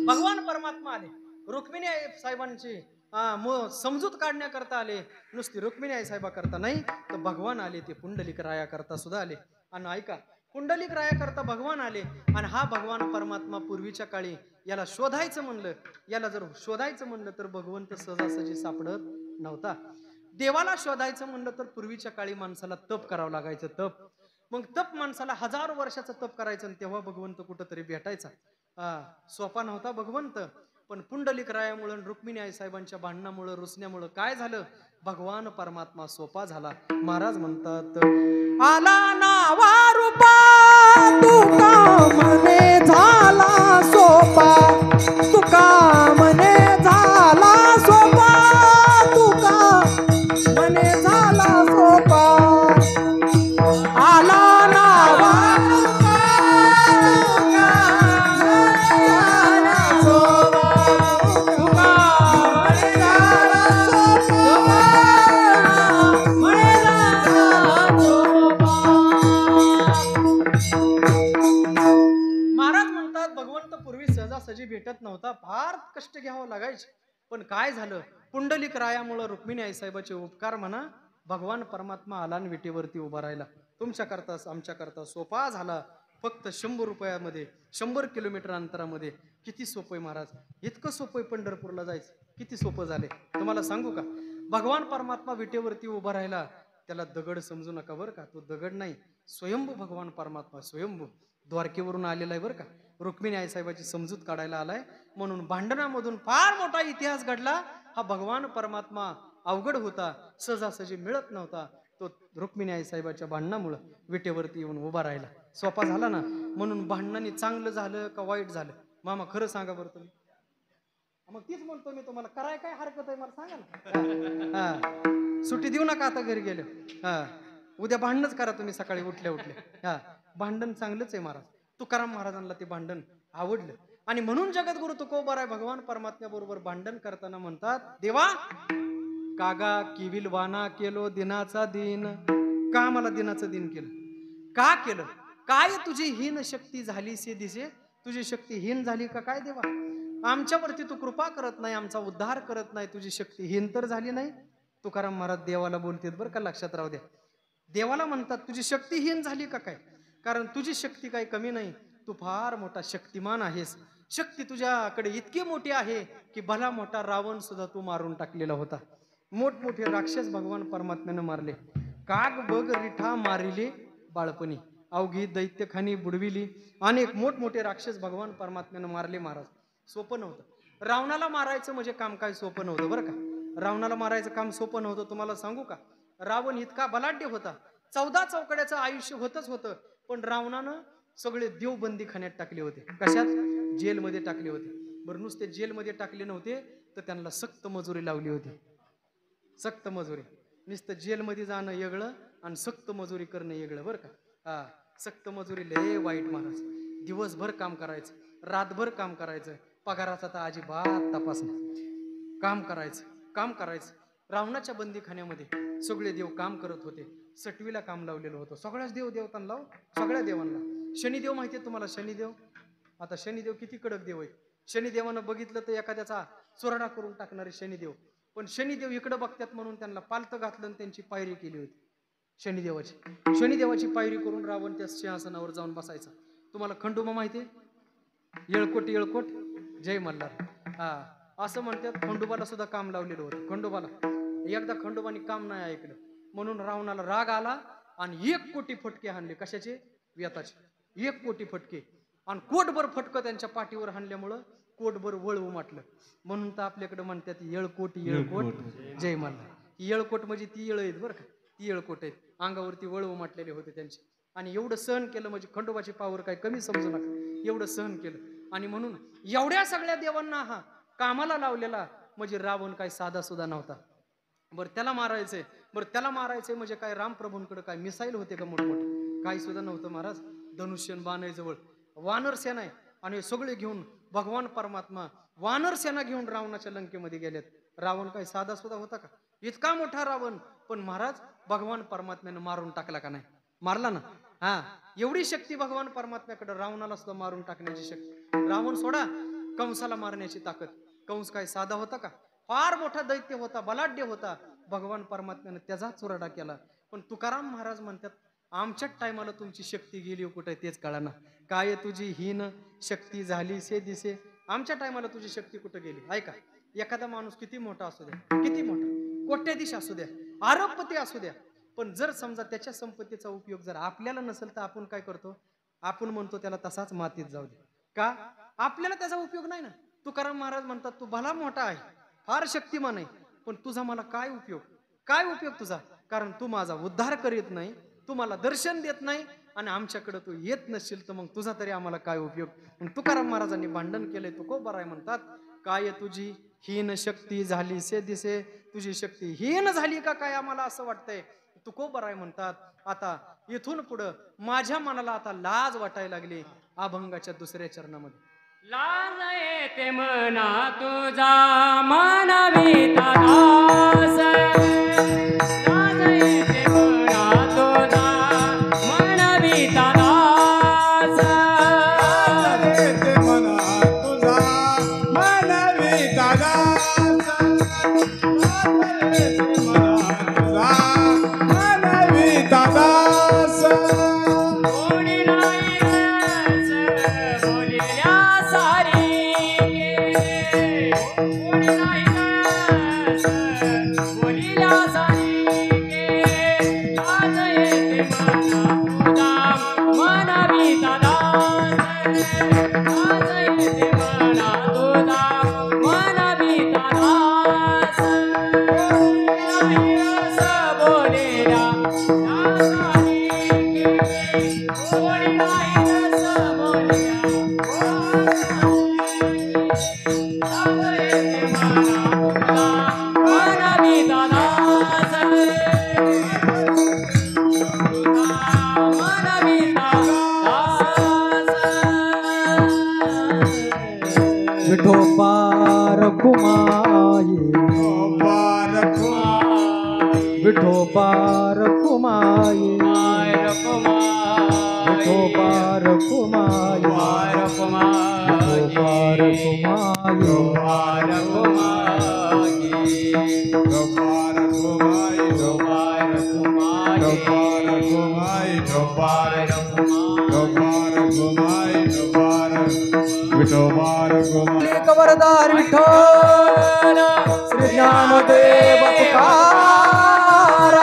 भगवान परमात्मा आले. रुक्मिणी साहेबांची समजूत काढण्याकरता आले. नुसती रुक्मिणी आई साहेबा करता नाही तर भगवान आले, ते पुंडलिक राया करता सुद्धा आले. आणि ऐका, पुंडलिक रायाकरता भगवान आले आणि हा भगवान परमात्मा पूर्वीच्या काळी याला शोधायचं म्हणलं, याला जर शोधायचं म्हणलं तर भगवंत सहजासहजी सापडत नव्हता. देवाला शोधायचं म्हणलं तर पूर्वीच्या काळी माणसाला तप करावं लागायचं, तप. मग तप माणसाला 1000 वर्षाचं तप करायचं आणि तेव्हा भगवंत कुठंतरी भेटायचा. सोपा नव्हता भगवंत. पण पुंडलिक रायामुळं, रुक्मिणी आई साहेबांच्या भांडणामुळं, रुसण्यामुळं काय झालं, भगवान परमात्मा सोपा झाला. महाराज म्हणतात, आला नावा रूपा तुका म्हणे झाला सोपा, तुका म्हणे झाला सोपा, तुका म्हणे झाला सोपा. आला नावा सहजासहजी भेटत नव्हता, फार कष्ट घ्यावं लागायचे. पण काय झालं, पुंडलिक रायामुळं, रुक्मिणी आई साहेबाचे उपकार म्हणा, भगवान परमात्मा आला आणि विटेवरती उभा राहिला. तुमच्या करता आमच्या करता सोपा झाला. फक्त 100 रुपयामध्ये 100 किलोमीटर अंतरामध्ये. किती सोपं आहे महाराज, इतकं सोपं आहे पंढरपूरला जायचं, किती सोपं झाले तुम्हाला सांगू का. भगवान परमात्मा विटेवरती उभा राहिला. त्याला दगड समजू नका बरं का, तो दगड नाही, स्वयंभू भगवान परमात्मा, स्वयंभू द्वारकेवरून आलेला आहे बरं का. रुक्मिणी आई साहेबाची समजूत काढायला आलाय. म्हणून भांडणामधून फार मोठा इतिहास घडला. हा भगवान परमात्मा अवघड होता, सहजासहजी मिळत नव्हता. तो रुक्मिणी आई साहेबाच्या भांडणामुळं विटेवरती येऊन उभा राहिला. सोपा झाला ना. म्हणून भांडणाने चांगलं झालं का वाईट झालं, मामा खरं सांगा बरं तुम्ही. मग तीच म्हणतो मी तुम्हाला, कराय काय हरकत आहे मला सांगा ना. सुट्टी देऊ नका आता घरी गेले. उद्या भांडणच करा तुम्ही सकाळी उठल्या उठल्या. भांडण चांगलंच आहे महाराज. तुकाराम महाराजांना ते भांडण आवडलं आणि म्हणून जगद्गुरु तुकोबाराय भगवान परमात्म्या बरोबर भांडण करताना म्हणतात, देवा कागा किविल वाना केलो दिनाचा दिन, का मला दिनाचं दिन केलं, का केलं, काय तुझी हीन शक्ती झाली से दिसे, तुझी शक्ती हीन झाली का काय देवा, आमच्यावरती तू कृपा करत नाही, आमचा उद्धार करत नाही, तुझी शक्ती हीन तर झाली नाही. तुकाराम महाराज देवाला बोलतात बरं का, लक्षात राहू द्या. देवाला म्हणतात तुझी शक्ती हीन झाली का काय, कारण तुझी शक्ती काही कमी नाही, तू फार मोठा शक्तिमान आहेस. शक्ती तुझ्याकडे इतकी मोठी आहे की भला मोठा रावण सुद्धा तू मारून टाकलेला होता. मोठमोठे राक्षस भगवान परमात्म्यानं मारले. काग बग रिठा मारिले बाळपणी, अवघी दैत्यखानी बुडविली. अनेक मोठमोठे राक्षस भगवान परमात्म्यानं मारले महाराज. सोपं नव्हतं. रावणाला मारायचं म्हणजे काम काय सोपं नव्हतं बरं का. रावणाला मारायचं काम सोपं नव्हतं. तुम्हाला सांगू का, रावण इतका बलाढ्य होता. 14 चौकड्याचं आयुष्य होतच होतं. पण रावणानं सगळे देव बंदीखान्यात टाकले होते. कशात? जेलमध्ये टाकले होते. बरं नुसते जेलमध्ये टाकले नव्हते तर त्यांना सक्त मजुरी लावली होती. सक्त मजुरी. नुसतं जेलमध्ये जाणं वेगळं आणि सक्त मजुरी करणं वेगळं बरं का. सक्त मजुरी लय वाईट महाराज. दिवसभर काम करायचं, रातभर काम करायचं, पगाराचा तर अजिबात तपास नाही. काम करायचं, काम करायचं. रावणाच्या बंदीखान्यामध्ये सगळे देव काम करत होते. सटवीला काम लावलेलं होतं. सगळ्याच देव देवतांना, सगळ्या देवांना. शनिदेव माहिती आहे तुम्हाला, शनिदेव. आता शनिदेव किती कडक देव आहे. शनिदेवानं बघितलं तर एखाद्याचा चोरडा करून टाकणारे शनिदेव. पण शनिदेव इकडे बघतात म्हणून त्यांना पालतं घातलं आणि त्यांची पायरी केली होती शनिदेवाची. शनिदेवाची पायरी करून रावण त्या सिंहासनावर जाऊन बसायचा. तुम्हाला खंडोबा माहिती आहे, येळकोट येळकोट जय मल्हार. असं म्हणतात. खंडोबाला सुद्धा काम लावलेलं होतं. खंडोबाला एकदा खंडोबाने काम नाही ऐकलं म्हणून रावणाला राग आला आणि 1 कोटी फटके हाणले. कशाचे? व्यताचे. 1 कोटी फटके आणि कोटभर फटकं त्यांच्या पाठीवर हाणल्यामुळं कोटभर वळ उमाटलं. म्हणून तर आपल्याकडे म्हणतात येळकोट येळकोट जय मल्हार. येळकोट म्हणजे ती येळ आहेत बरं का, ती येळकोट आहेत. अंगावरती वळ उमाटलेले होते त्यांचे. आणि एवढं सहन केलं म्हणजे खंडोबाची पावर काय कमी समजू नका. एवढं सहन केलं आणि म्हणून एवढ्या सगळ्या देवांना हा कामाला लावलेला म्हणजे रावण काय साधा सुद्धा नव्हता. बरं त्याला मारायचंय, बरं त्याला मारायचंय म्हणजे काय रामप्रभूंकडे काय मिसाईल होते का मोठमोठे? काही सुद्धा नव्हतं महाराज. धनुष्यन बाण आहे जवळ, वानर सेना आहे आणि सगळे घेऊन भगवान परमात्मा वानर सेना घेऊन रावणाच्या लंकेमध्ये गेलेत. रावण काय साधा सुद्धा होता का? इतका मोठा रावण. पण महाराज भगवान परमात्म्यानं मारून टाकला का नाही? मारला ना. एवढी शक्ती भगवान परमात्म्याकडे, रावणाला सुद्धा मारून टाकण्याची शक्ती. रावण सोडा, कंसाला मारण्याची ताकद. कंस काय साधा होता का? फार मोठा दैत्य होता, बलाढ्य होता. भगवान परमात्म्यानं त्याचा चुराडा केला. पण तुकाराम महाराज म्हणतात आमच्याच टायमाला तुमची शक्ती गेली कुठे तेच कळाना. काय तुझी हीन शक्ती झाली से दिसे. आमच्या टायमाला तुझी शक्ती कुठे गेली. ऐका, एखादा माणूस किती मोठा असू द्या, किती मोठा कोट्याधीश असू द्या, आरोपपती असू द्या, पण जर समजा त्याच्या संपत्तीचा उपयोग जर आपल्याला नसेल तर आपण काय करतो, आपण म्हणतो त्याला तसाच मातीत जाऊ दे. का? आपल्याला त्याचा उपयोग नाही ना. तुकाराम महाराज म्हणतात तू भला मोठा आहे, फार शक्तिमान आहे, पण तुझा मला काय उपयोग, काय उपयोग तुझा, कारण तू माझा उद्धार करीत नाही, तू मला दर्शन देत नाही, आणि आमच्याकडे तू येत नसशील तर मग तुझा तरी आम्हाला काय उपयोग. तुकाराम महाराजांनी भांडण केलंय. तुकोबाराय म्हणतात काय तुझी हीन शक्ती झाली से दिसे. तुझी शक्ती हीन झाली का काय आम्हाला असं वाटतंय. तुकोबाराय म्हणतात आता इथून पुढं माझ्या मनाला आता लाज वाटायला लागली. अभंगाच्या दुसऱ्या चरणामध्ये लाज येते मना तुझा मानविता दास. लाज येते मना तुझा मानविता दास. येते मना तुझा मानविता दास. येते मना तुझा मानविता दास. कोणी नाही रस बोलिल्या सारिके. कोणी नाही रस बोलिल्या सारिके. लाज येते मना तुझा मानविता दास. लाज येते मना तुझा मानविता दास. कोणी नाही रस बोलिल्या सारिके. कोणी नाही रस बोलिल्या लाज येते मना तुझा मानविता दास. मानविता दास. विठोबार कुमाई, विठोबार कुमाई, विठोबार कुमाई, विठोबार कवरदार विठ्ठल श्री ज्ञानदेव तुकाराम.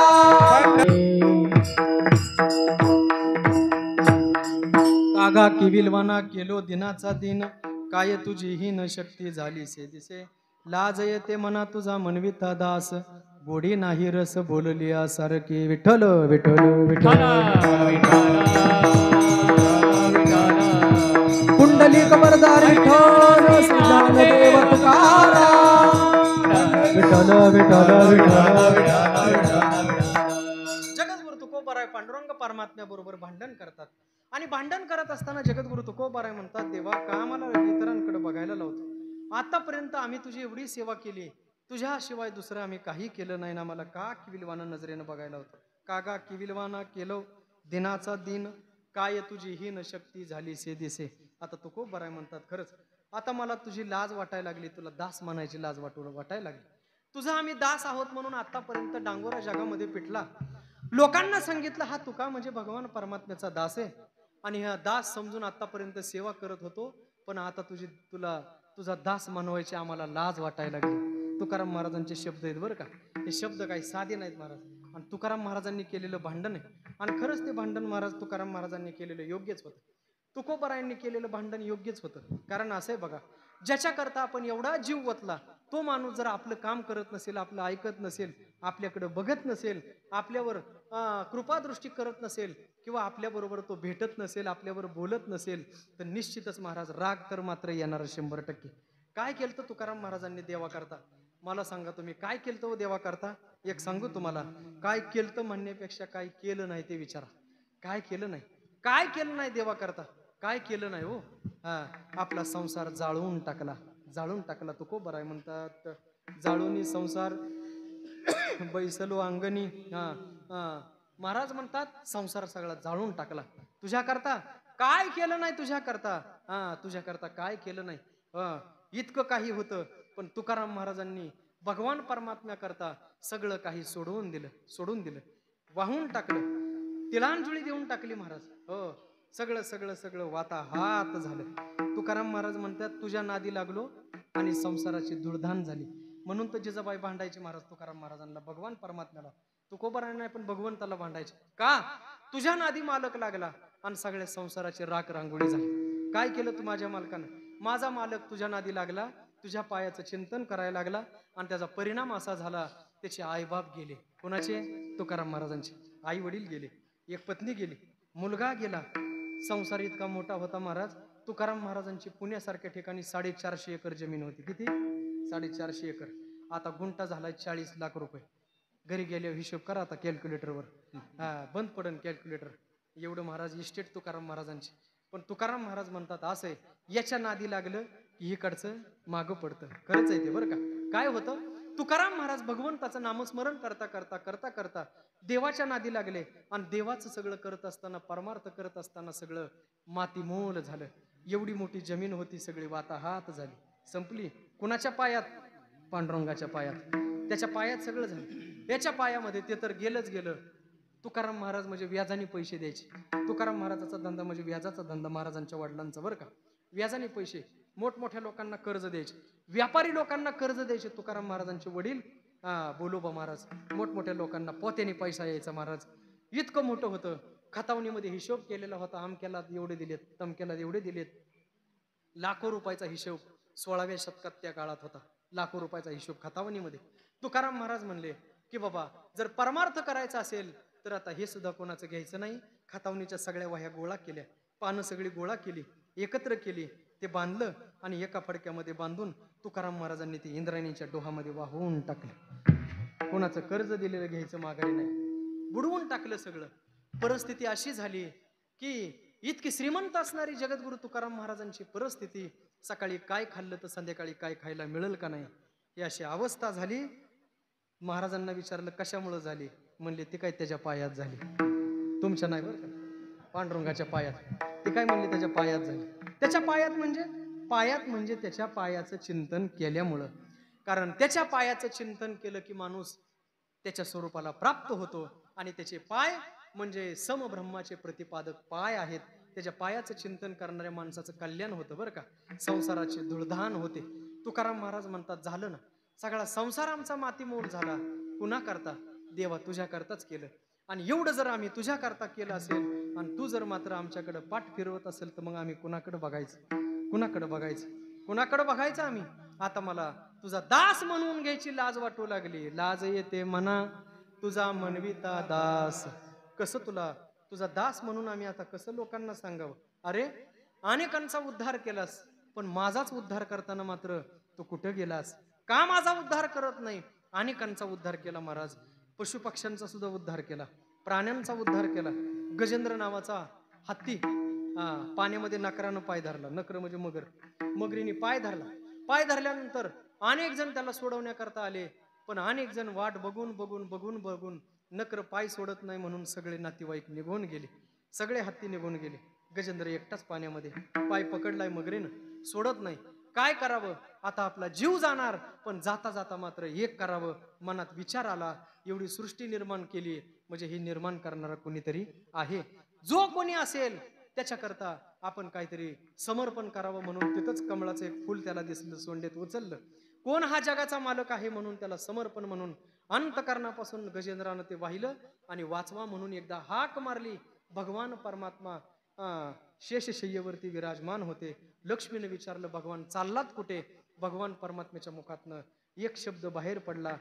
कागा किविलवाना केलो दिनाचा दिन. काय तुझी हीन शक्ती झाली से दिसे. लाज येते मना तुझा मनविता दास. गोडी नाही रस बोललिया सारखी. विठ्ठल विठ्ठल विठ्ठल कुंडली कबरदार विठ्ठल श्री ज्ञानदेव तुकाराम. विठ्ठल विठ्ठल विठ्ठल. जगद्गुरु तुकोबाराय पांडुरंग परमात्म्या बरोबर भांडण करतात. आणि भांडण करत असताना जगद्गुरु तुकोबाराय म्हणतात देवा का आम्हाला इतरांकडे बघायला लावतो. आतापर्यंत आम्ही तुझी एवढी सेवा केली, तुझ्याशिवाय दुसरं आम्ही काही केलं नाही ना. मला का किविलवाना नजरेनं बघायला होतं. कागा किविलवाना केलो दिनाचा दिन. काय तुझी हीन शक्ती झाली से दिसे. आता तुकोबाराय म्हणतात खरंच आता मला तुझी लाज वाटायला लागली, तुला दास म्हणायची लाज वाटायला लागली. तुझा आम्ही दास आहोत म्हणून आतापर्यंत डांगोरा जगामध्ये पिटला. लोकांना सांगितलं हा तुका म्हणजे भगवान परमात्म्याचा दास आहे, आणि हा दास समजून आतापर्यंत सेवा करत होतो. पण आता तुझा दास म्हणवायची आम्हाला लाज वाटायला लागली. तुकाराम महाराजांचे शब्द आहेत बरं का. हे शब्द काही साधे नाहीत महाराज. आणि तुकाराम महाराजांनी केलेलं भांडण आहे. आणि खरंच ते भांडण महाराज तुकाराम महाराजांनी केलेलं योग्यच होतं. तुकोबारायांनी केलेलं भांडण योग्यच होतं. कारण असं आहे बघा, ज्याच्याकरता आपण एवढा जीव ओतला तो माणूस जर आपलं काम करत नसेल, आपलं ऐकत नसेल, आपल्याकडे बघत नसेल, आपल्यावर कृपादृष्टी करत नसेल, किंवा आपल्याबरोबर तो भेटत नसेल, आपल्यावर बोलत नसेल, तर निश्चितच महाराज राग तर मात्र येणार 100%. काय केलं तुकाराम महाराजांनी देवा करता. मला सांगा तुम्ही काय केलं हो देवा करता. एक सांगू तुम्हाला, काय केलं म्हणण्यापेक्षा काय केलं नाही ते विचारा. काय केलं नाही, काय केलं नाही देवा करता, काय केलं नाही हो. आपला संसार जाळून टाकला, जाळून टाकला. तुकोबाराय म्हणतात जाळूनी संसार बैसलो अंगणी. महाराज म्हणतात संसार सगळा जाळून टाकला. तुझ्या करता काय केलं नाही, तुझ्या करता तुझ्या करता काय केलं नाही. इतकं काही होतं, पण तुकाराम महाराजांनी भगवान परमात्म्या करता सगळं काही सोडून दिलं, वाहून टाकलं. तिलांजळी देऊन टाकली महाराज. हो, सगळं सगळं सगळं वाताहात झालं. तुकाराम महाराज म्हणतात, तुझ्या नादी लागलो आणि संसाराची धुळधाण झाली. म्हणून तर जिजाबाई भांडायची महाराज तुकाराम महाराजांना, भगवान परमात्म्याला. तुकोबाराय नाही पण भगवंताला भांडायचे. का? तुझ्या नादी मालक लागला आणि सगळ्या संसाराची राख रांगोळी झाली. काय केलं तू माझ्या मालकानं? माझा मालक तुझ्या नादी लागला, तुझ्या पायाचं चिंतन करायला लागला आणि त्याचा परिणाम असा झाला, त्याचे आईबाप गेले. कोणाचे? तुकाराम महाराजांचे. आई वडील गेले, एक पत्नी गेली, मुलगा गेला. संसार इतका मोठा होता महाराज. तुकाराम महाराजांची पुण्यासारख्या ठिकाणी 450 एकर जमीन होती. किती? 450 एकर. आता गुंठा झालाय 40 लाख रुपये. घरी गेल्यावर हिशोब करा आता कॅल्क्युलेटरवर. बंद पडन कॅल्क्युलेटर. एवढं महाराज इस्टेट तुकाराम महाराजांची. पण तुकाराम महाराज म्हणतात असं आहे, याच्या नादी लागलं की इकडचं मागं पडतं. खरंच आहे ते बरं का. काय होतं? तुकाराम महाराज भगवंताचं नामस्मरण करता करता करता करता देवाच्या नादी लागले आणि देवाचं सगळं करत असताना, परमार्थ करत असताना सगळं मातीमोल झालं. एवढी मोठी जमीन होती, सगळी वाताहात झाली, संपली. कुणाच्या पायात? पांडुरंगाच्या पायात. त्याच्या पायात सगळं झालं. त्याच्या पायामध्ये ते तर गेलंच गेलं. तुकाराम महाराज म्हणजे व्याजाने पैसे द्यायचे. तुकाराम महाराजाचा धंदा म्हणजे व्याजाचा धंदा महाराजांच्या वडिलांचा बरं का. व्याजाने पैसे, मोठमोठ्या लोकांना कर्ज द्यायचे, व्यापारी लोकांना कर्ज द्यायचे. तुकाराम महाराजांचे वडील बोलोबा महाराज मोठमोठ्या लोकांना पोत्याने पैसा यायचा महाराज. इतकं मोठं होतं. खतावणीमध्ये हिशोब केलेला होता, अमक्याला एवढे दिलेत, तमक्याला एवढे दिलेत. लाखो रुपयाचा हिशोब 16व्या शतकात त्या काळात होता. लाखो रुपयाचा हिशोब खतावणीमध्ये. तुकाराम महाराज म्हणले की बाबा जर परमार्थ करायचा असेल तर आता हे सुद्धा कोणाचं घ्यायचं नाही. खतावणीच्या सगळ्या वह्या गोळा केल्या, पानं सगळी गोळा केली, एकत्र केली, ते बांधलं आणि एका फडक्यामध्ये बांधून तुकाराम महाराजांनी ते इंद्रायणीच्या डोहामध्ये वाहून टाकलं. कोणाचं कर्ज दिलेलं घ्यायचं माघारी नाही, बुडवून टाकलं सगळं. परिस्थिती अशी झाली की इतकी श्रीमंत असणारी जगद्गुरु तुकाराम महाराजांची परिस्थिती, सकाळी काय खाल्लं तर संध्याकाळी काय खायला मिळेल का नाही, ही अशी अवस्था झाली. महाराजांना विचारलं कशामुळं झाली? म्हणले ती काय त्याच्या पायात झाली. तुमच्या नाही बरं का, पांडुरंगाच्या पायात. ते काय म्हणले? त्याच्या पायात झाली. त्याच्या पायात म्हणजे? पायात म्हणजे त्याच्या पायाचं चिंतन केल्यामुळं. कारण त्याच्या पायाचं चिंतन केलं की माणूस त्याच्या स्वरूपाला प्राप्त होतो. आणि त्याचे पाय म्हणजे समब्रह्माचे प्रतिपादक पाय आहेत. त्याच्या पायाचं चिंतन करणाऱ्या माणसाचं कल्याण होतं बरं का. संसाराचे धुळधाण होते. तुकाराम महाराज म्हणतात झालं ना, सगळा संसार आमचा मातीमोल झाला. कुणा करता? देवा तुझ्या करताच केलं. आणि एवढं जर आम्ही तुझ्या करता केलं असेल आणि तू जर मात्र आमच्याकडे पाठ फिरवत असेल तर मग आम्ही कुणाकडे बघायचं? कुणाकडे बघायचं? कुणाकडे बघायचं आम्ही? आता मला तुझा दास म्हणून घ्यायची लाज वाटू लागली. लाज येते म्हणा तुझा म्हणविता दास. कसं तुला तुझा दास म्हणून आम्ही आता कसं लोकांना सांगावं? अरे अनेकांचा उद्धार केलास, पण माझाच उद्धार करताना मात्र तू कुठं गेलास? का माझा उद्धार करत नाही? अनेकांचा उद्धार केला महाराज. पशुपक्ष्यांचा सुद्धा उद्धार केला, प्राण्यांचा उद्धार केला. गजेंद्र नावाचा हत्ती पाण्यामध्ये नकरानं पाय धरला. नकर म्हणजे मगर. मगरीने पाय धरला. पाय धरल्यानंतर अनेक जण त्याला सोडवण्याकरता आले, पण अनेक जण वाट बघून बघून बघून बघून नकर पाय सोडत नाही म्हणून सगळे नातेवाईक निघून गेले, सगळे हत्ती निघून गेले. गजेंद्र एकटाच पाण्यामध्ये. पाय पकडलाय मगरीनं, सोडत नाही. काय करावं? आता आपला जीव जाणार, पण जाता जाता मात्र एक करावं. मनात विचार आला, एवढी सृष्टी निर्माण केली म्हणजे हे निर्माण करणारा कोणीतरी आहे. जो कोणी असेल त्याच्याकरता आपण काहीतरी समर्पण करावं म्हणून तिथंच कमळाचं एक फुल त्याला दिसलं, सोंडेत उचललं. कोण हा जगाचा मालक आहे म्हणून त्याला समर्पण म्हणून अंतकरणापासून गजेंद्रानं ते वाहिलं आणि वाचवा म्हणून एकदा हाक मारली. भगवान परमात्मा शेषशय्येवरती विराजमान होते. लक्ष्मीने विचारलं भगवान चाललात कुठे? भगवान परमात्म्याच्या मुखातनं एक शब्द बाहेर पडला.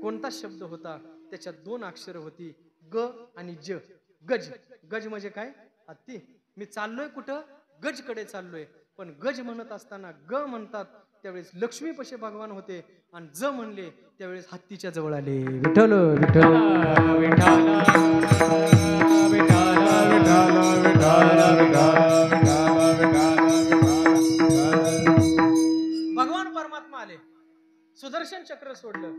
कोणता शब्द होता? त्याच्यात 2 अक्षर होती, ग आणि ज. गज. गज म्हणजे काय? हत्ती. मी चाललोय कुठं? गजकडे चाललोय. पण गज म्हणत असताना ग म्हणतात त्यावेळेस लक्ष्मीपाशी भगवान होते आणि ज म्हणले त्यावेळेस हत्तीच्या जवळ आले. विठ्ठल विठ्ठल विठ्ठल भगवान परमात्मा आले. सुदर्शन चक्र सोडलं,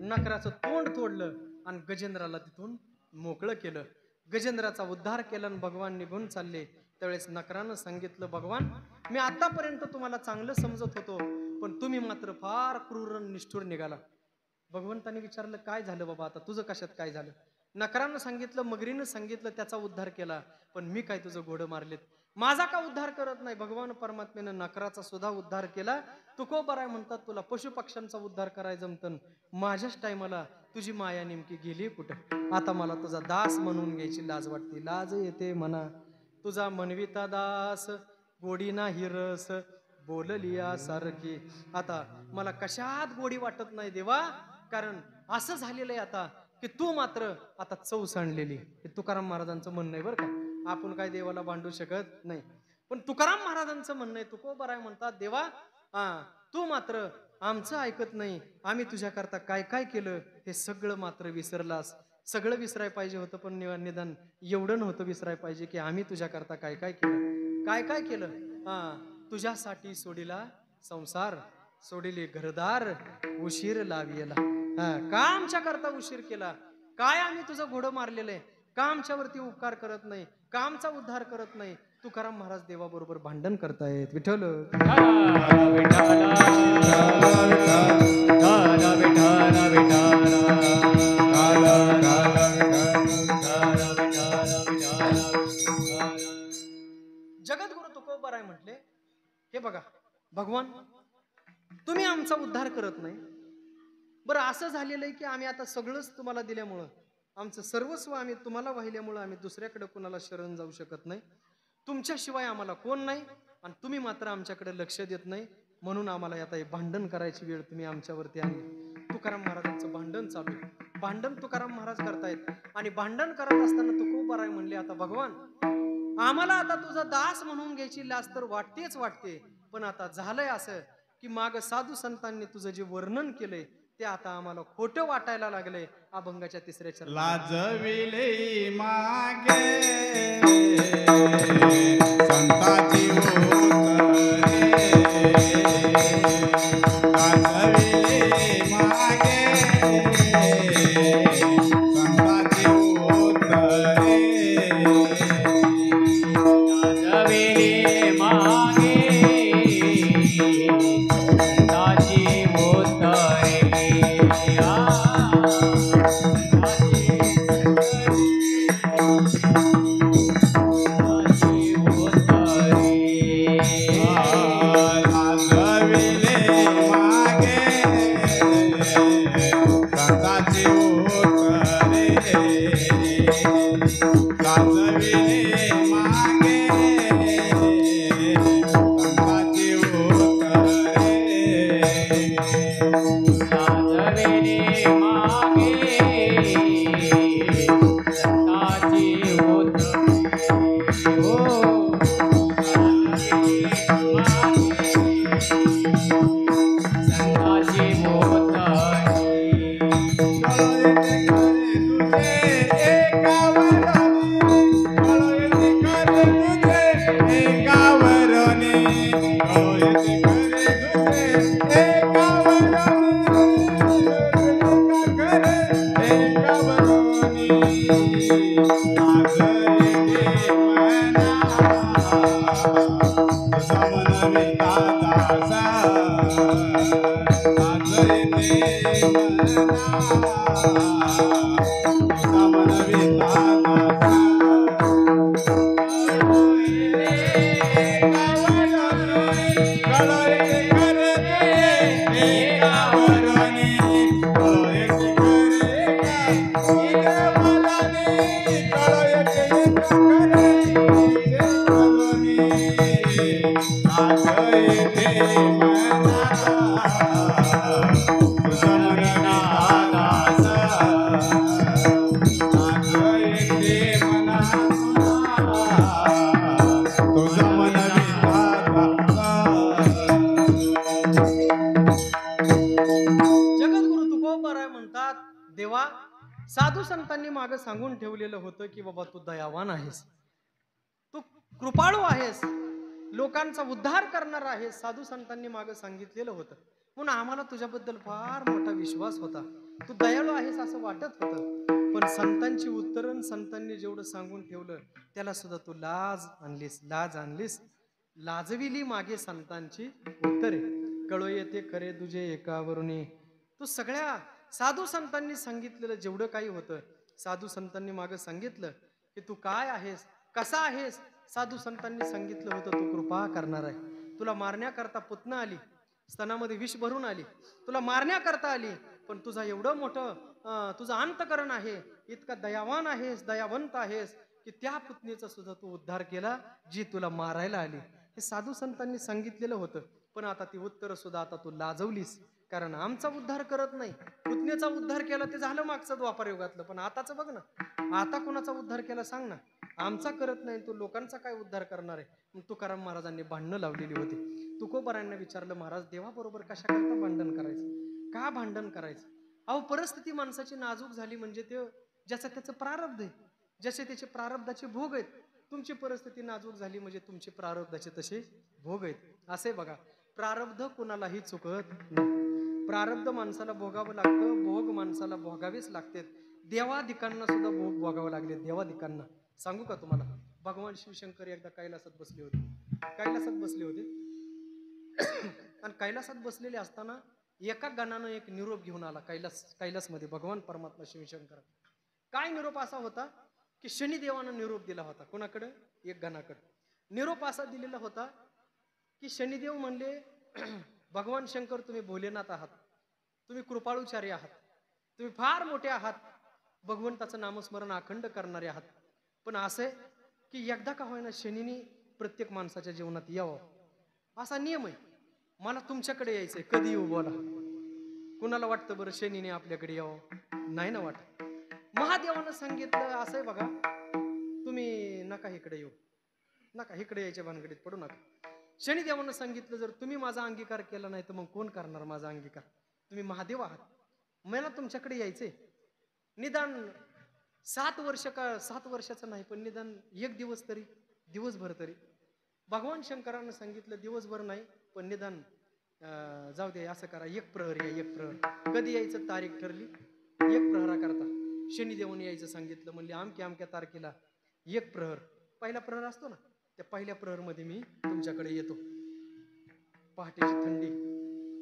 नकराचं तोंड तोडलं आणि गजेंद्राला तिथून मोकळं केलं. गजेंद्राचा उद्धार केला आणि भगवान निघून चालले. त्यावेळेस नकरानं सांगितलं भगवान मी आतापर्यंत तुम्हाला चांगलं समजत होतो, पण तुम्ही मात्र फार क्रूर निष्ठुर निघाला. भगवंताने विचारलं काय झालं बाबा, आता तुझं कशात काय झालं? नकरानं सांगितलं, मगरीनं सांगितलं, त्याचा उद्धार केला, पण मी काय तुझं घोडं मारलेत, माझा का उद्धार करत नाही? भगवान परमात्म्यानं नकराचा सुद्धा उद्धार केला. तुकोबराय म्हणतात, तुला पशु पक्ष्यांचा उद्धार करायचं जमतं, माझ्याच टायमाला तुझी माया नेमकी गेली कुठं? आता मला तुझा दास म्हणून घ्यायची लाज वाटते, लाज येते म्हणा. तुझा मनविता दास गोडी नाही रस बोललिया सारखी. आता मला कशात गोडी वाटत नाही देवा, कारण असं झालेलं आहे आता की तू मात्र आता चव सांडलेली. हे तुकाराम महाराजांचं म्हणणं आहे बरं का. आपण काय देवाला भांडू शकत नाही, पण तुकाराम महाराजांचं म्हणणं आहे. तुकोबराय म्हणतात, देवा तू मात्र आमचं ऐकत नाही, आम्ही तुझ्याकरता काय काय केलं हे सगळं मात्र विसरलास. सगळं विसराय पाहिजे होतं, पण निदान एवढं नव्हतं विसराय पाहिजे की आम्ही तुझ्याकरता काय काय केलं. काय काय केलं? तुझ्यासाठी सोडिला संसार, सोडिले घरदार, उशीर लाविला. का आमच्या करता उशीर केला? काय आम्ही तुझं घोडं मारलेलं आहे? का आमच्यावरती उपकार करत नाही? का आमचा उद्धार करत नाही? तुकाराम महाराज देवाबरोबर भांडण करतायत. विठ्ठल जगद्गुरु तुकोबराय म्हटले, हे बघा भगवान, तुम्ही आमचा उद्धार करत नाही. बरं असं झालेलं आहे की आम्ही आता सगळंच तुम्हाला दिल्यामुळं, आमचं सर्वस्व आम्ही तुम्हाला वाहिल्यामुळं आम्ही दुसऱ्याकडे कुणाला शरण जाऊ शकत नाही. तुमच्याशिवाय आम्हाला कोण नाही, आणि तुम्ही मात्र आमच्याकडे लक्ष देत नाही, म्हणून आम्हाला आता हे भांडण करायची वेळ तुम्ही आमच्यावरती आणली. तुकाराम महाराजांचं भांडण चालू आहे. भांडण तुकाराम महाराज करतायत, आणि भांडण करत असताना तुकोबराय म्हणले, आता भगवान, आम्हाला आता तुझा दास म्हणून घ्यायची लाज तर वाटतेच वाटते, पण आता झालंय असं की माग साधू संतांनी तुझं जे वर्णन केलंय ते आता आम्हाला खोटं वाटायला लागलंय. अभंगाच्या तिसऱ्या चरणात लाजविले मागे संताची उतरे, लाजविले मागे संताची उतरे, लाजविले मागे संताची उतरे. देवा, साधू संतांनी मागे सांगून ठेवलेलं होतं की बाबा तू दयावान आहेस, तू कृपाळू आहेस, लोकांचा उद्धार करणार आहेस. साधू संतांनी मागे सांगितलेलं होतं, म्हणून आम्हाला तुझ्याबद्दल फार मोठा विश्वास होता. तू दयाळू आहेस असं वाटत होतं, पण संतांची उत्तरण, संतांनी जेवढं सांगून ठेवलं त्याला सुद्धा तू लाज आणलीस. लाजविली मागे संतांची उत्तरे, कळो येते खरे तुझे एकावरुनी. तू सगळ्या साधू संतांनी सांगितलेलं जेवढं काही होतं साधू संतांनी मागे सांगितलं की तू काय आहेस, कसा आहेस. साधू संतांनी सांगितलं होतं तू कृपा करणार आहे. तुला मारण्याकरता पुतना आली, स्तनामध्ये विष भरून आली, तुला मारण्याकरता आली, पण तुझा एवढं मोठं तुझं अंतकरण आहे, इतका दयावान आहेस, दयावंत आहेस की त्या पुतणीचा सुद्धा तू उद्धार केला जी तुला मारायला आली. हे साधू संतांनी सांगितलेलं होतं. पण आता ती उत्तरं सुद्धा आता तू लाजवलीस, कारण आमचा उद्धार करत नाही. पुतणीचा उद्धार केला ते झालं मागचं द्वापार युगातलं, पण आताच बघ ना, आता कोणाचा उद्धार केला सांग ना. आमचा करत नाही, तू लोकांचा काय उद्धार करणार आहे. मग तुकाराम महाराजांनी भांडणं लावलेली होती. तुकोबारायांना विचारलं, महाराज देवाबरोबर कशा करता भांडण करायचं, का भांडण करायचं. अहो परिस्थिती माणसाची नाजूक झाली म्हणजे ते ज्याचं त्याचं प्रारब्ध आहे, जसे त्याचे प्रारब्धाचे भोग आहेत. तुमची परिस्थिती नाजूक झाली म्हणजे तुमचे प्रारब्धाचे तसे भोग आहेत. असे बघा, प्रारब्ध कुणालाही चुकत नाही. प्रारब्ध माणसाला भोगावं लागतं, भोग माणसाला भोगावेच लागतात. देवादिकांना सुद्धा भोग भोगावं लागले. देवादिकांना सांगू का तुम्हाला, भगवान शिवशंकर एकदा कैलासात बसले होते. कैलासात बसले होते आणि कैलासात बसलेले असताना एका गणानं एक निरोप घेऊन आला कैलासमध्ये भगवान परमात्मा शिवशंकर. काय निरोप असा होता की शनिदेवानं निरोप दिला होता. कोणाकडं? एक गणाकडं. निरोप असा दिलेला होता की शनिदेव म्हणले, भगवान शंकर तुम्ही भोलेनाथ आहात, तुम्ही कृपाळुचारी आहात, तुम्ही फार मोठे आहात, भगवंताचं नामस्मरण अखंड करणारे आहात. पण असे की एकदा का होईना शनीने प्रत्येक माणसाच्या जीवनात यावं, असा नियम आहे. मला तुमच्याकडे यायचंय, कधी येऊ बोला. कुणाला वाटतं बरं शनीने आपल्याकडे यावं? नाही ना वाटत. महादेवानं सांगितलं असं आहे बघा, तुम्ही नका इकडे येऊ, नका इकडे यायच्या भानगडीत पडू नका. शनिदेवानं सांगितलं जर तुम्ही माझा अंगीकार केला नाही तर मग कोण करणार माझा अंगीकार. तुम्ही महादेव आहात, मला तुमच्याकडे यायचंय. निदान 7 वर्ष का 7 वर्षाचं नाही, पण निदान एक दिवस तरी, दिवसभर तरी. भगवान शंकरानं सांगितलं दिवसभर नाही, पण निदान जाऊ दे, असं करा, एक प्रहर या, एक प्रहर. कधी यायचं तारीख ठरली, एक प्रहरा करता शनिदेवाने यायचं सांगितलं. म्हणले अमक्या अमक्या तारखेला एक प्रहर, पहिला प्रहर असतो ना, त्या पहिल्या प्रहरमध्ये मी तुमच्याकडे येतो. पहाटेची थंडी,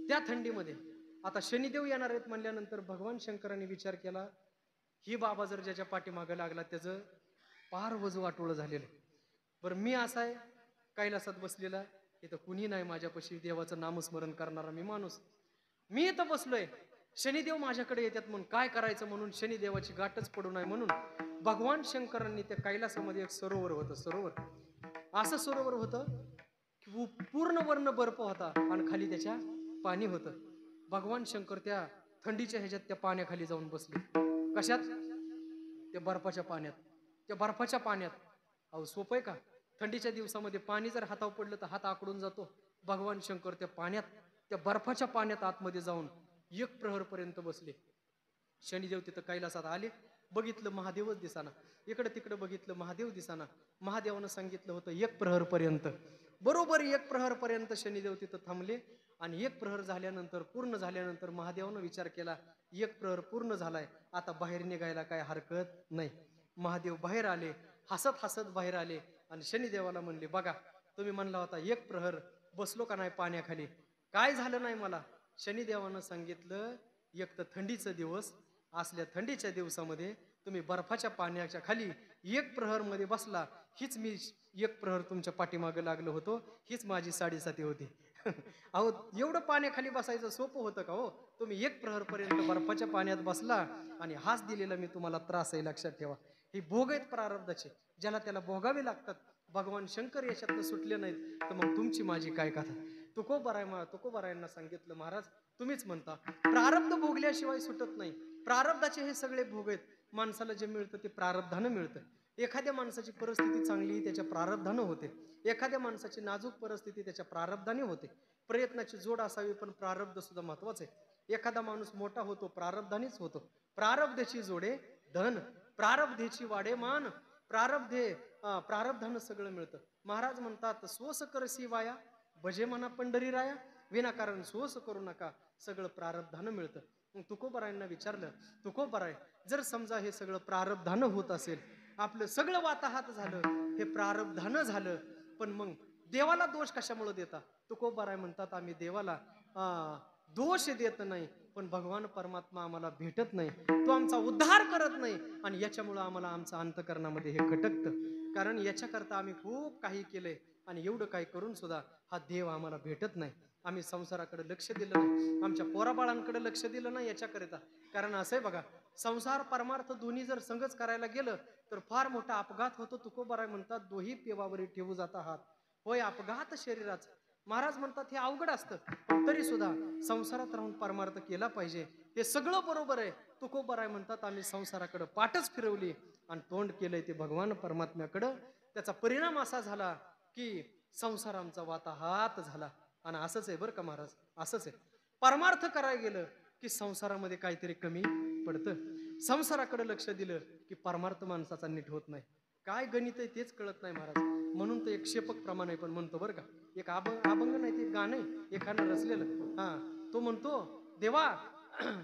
त्या थंडीमध्ये आता शनिदेव येणार आहेत म्हणल्यानंतर भगवान शंकरांनी विचार केला, ही बाबा जर ज्याच्या पाठीमागं लागला त्याचं पार वजू वाटोळं झालेलं. बरं मी असा आहे कैलासात बसलेला, इथं कुणी नाही माझ्यापाशी देवाचं नामस्मरण करणारा मी माणूस, मी इथं बसलोय, शनिदेव माझ्याकडे येतात म्हणून काय करायचं. म्हणून शनिदेवाची गाठच पडू नये म्हणून भगवान शंकरांनी त्या कैलासामध्ये एक सरोवर होतं. सरोवर असं सरोवर होतं की पूर्ण वर्ण बर्फ होता आणि खाली त्याच्या पाणी होतं. भगवान शंकर त्या थंडीच्या ह्याच्यात त्या पाण्याखाली जाऊन बसले. कशात? त्या बर्फाच्या पाण्यात. त्या बर्फाच्या पाण्यात अहो सोपं आहे का? थंडीच्या दिवसामध्ये पाणी जर हातावर पडलं तर हात आकडून जातो. भगवान शंकर त्या पाण्यात, त्या बर्फाच्या पाण्यात आतमध्ये जाऊन एक प्रहर पर्यंत बसले. शनिदेव तिथं कैलासात आले, बघितलं महादेवच दिसाना, इकडे तिकडे बघितलं महादेव दिसाना. महादेवानं सांगितलं होतं एक प्रहर पर्यंत. बरोबर एक प्रहर पर्यंत शनिदेव तिथं थांबले. आणि एक प्रहर झाल्यानंतर, पूर्ण झाल्यानंतर महादेवानं विचार केला, एक प्रहर पूर्ण झालाय, आता बाहेर निघायला काय हरकत नाही. महादेव बाहेर आले, हसत हसत बाहेर आले आणि शनिदेवाला म्हणले, बघा तुम्ही म्हणला होता एक प्रहर, बसलो का नाही पाण्याखाली, काय झालं नाही मला. शनिदेवानं सांगितलं, एक तर थंडीचा दिवस, असल्या थंडीच्या दिवसामध्ये तुम्ही बर्फाच्या पाण्याच्या खाली एक प्रहर मध्ये बसला, हीच मी एक प्रहर तुमच्या पाठीमागे लागलो होतो, हीच माझी साडेसाती होती. अहो एवढं पाण्याखाली बसायचं सोपं होतं का हो? तुम्ही एक प्रहर पर्यंत बर्फाच्या पाण्यात बसला आणि हाच दिलेला मी तुम्हाला त्रास आहे, लक्षात ठेवा. ही भोग आहेत प्रारब्धाचे, ज्याला त्याला भोगावे लागतात. भगवान शंकर याच्यातनं सुटले नाहीत तर मग तुमची माझी काय कथा. तुकोबारायांना सांगितलं, महाराज तुम्हीच म्हणता प्रारब्ध भोगल्याशिवाय सुटत नाही. प्रारब्धाचे हे सगळे भोग आहेत. माणसाला जे मिळतं ते प्रारब्धानं मिळतं. एखाद्या माणसाची परिस्थिती चांगली त्याच्या प्रारब्धानं होते, एखाद्या माणसाची नाजूक परिस्थिती त्याच्या प्रारब्धाने होते. प्रयत्नाची जोड असावी, पण प्रारब्ध सुद्धा महत्वाचं आहे. एखादा माणूस मोठा होतो प्रारब्धानेच होतो. प्रारब्धाची जोडे धन, प्रारब्धेची वाडे मान, प्रारब्धानं सगळं मिळतं. महाराज म्हणतात, सोस करसी वाया भजे म्हणा पंढरी राया, विनाकारण सोस करू नका, सगळं प्रारब्धानं मिळतं. मग तुकोबारायांना विचारलं, तुकोबाराय जर समजा हे सगळं प्रारब्धानं होत असेल, आपलं सगळं वाताहात झालं, हे प्रारब्धानं झालं, पण मग देवाला दोष कशामुळे देता. तुकोबाराय म्हणतात, आम्ही देवाला दोष देत नाही, पण भगवान परमात्मा आम्हाला भेटत नाही, तो आमचा उद्धार करत नाही, आणि याच्यामुळं आम्हाला आमच्या अंतकरणामध्ये हे खटकतं. कारण याच्याकरता आम्ही खूप काही केलंय, आणि एवढं काही करून सुद्धा हा देव आम्हाला भेटत नाही. आम्ही संसाराकडे लक्ष दिलं नाही, आमच्या पोराबाळांकडे लक्ष दिलं नाही याच्याकरिता. कारण असं आहे बघा, संसार परमार्थ दोन्ही जर संगच करायला गेलं तर फार मोठा अपघात होतो. तुकोबाराय म्हणतात, दोही पेवावरी ठेवू जाता हात, होय अपघात शरीराचा. महाराज म्हणतात हे अवघड असतं, पण तरी सुद्धा संसारात राहून परमार्थ केला पाहिजे. हे सगळं बरोबर आहे. तुकोबाराय म्हणतात, आम्ही संसाराकडे पाठच फिरवली आणि तोंड केलंय ते भगवान परमात्म्याकडं. त्याचा परिणाम असा झाला की संसार आमचा वाताहात झाला. आणि असंच आहे बरं का महाराज, असंच आहे. परमार्थ करायला गेलं की संसारामध्ये काहीतरी कमी पडतं. संसाराकडे लक्ष दिलं की परमार्थ माणसाचा नीट होत नाही. काय गणित आहे तेच कळत नाही महाराज. म्हणून तर एक शेपक प्रमाण आहे पण म्हणतो बरं का, एक अभंग नाही ते गाणं आहे एखादं रचलेलं. हा, तो म्हणतो, देवा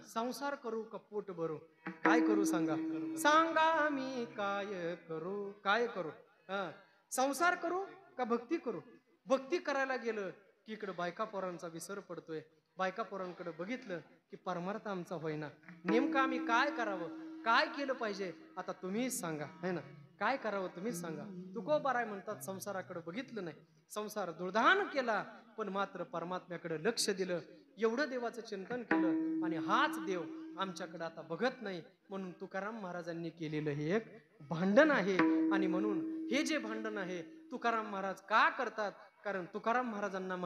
संसार करू का पोट भरू, काय करू सांगा, सांगा मी काय करू, काय करू. हा, संसार करू का भक्ती करू. भक्ती करायला गेलं की इकडे बायका पोरांचा विसर पडतोय. बायका पोरांकडे बघितलं की परमार्थ आमचा होईना. नेमकं आम्ही काय करावं, काय केलं पाहिजे, आता तुम्हीच सांगा, है ना, काय करावं तुम्हीच सांगा. तुकोबाराय म्हणतात, संसाराकडे बघितलं नाही, संसार दुर्धान केला, पण मात्र परमात्म्याकडे लक्ष दिलं, एवढं देवाचं चिंतन केलं, आणि हाच देव आमच्याकडे आता बघत नाही. म्हणून तुकाराम महाराजांनी केलेलं हे एक भांडण आहे. आणि म्हणून हे जे भांडण आहे तुकाराम महाराज का करतात, कारण तुकाराम महाराजांना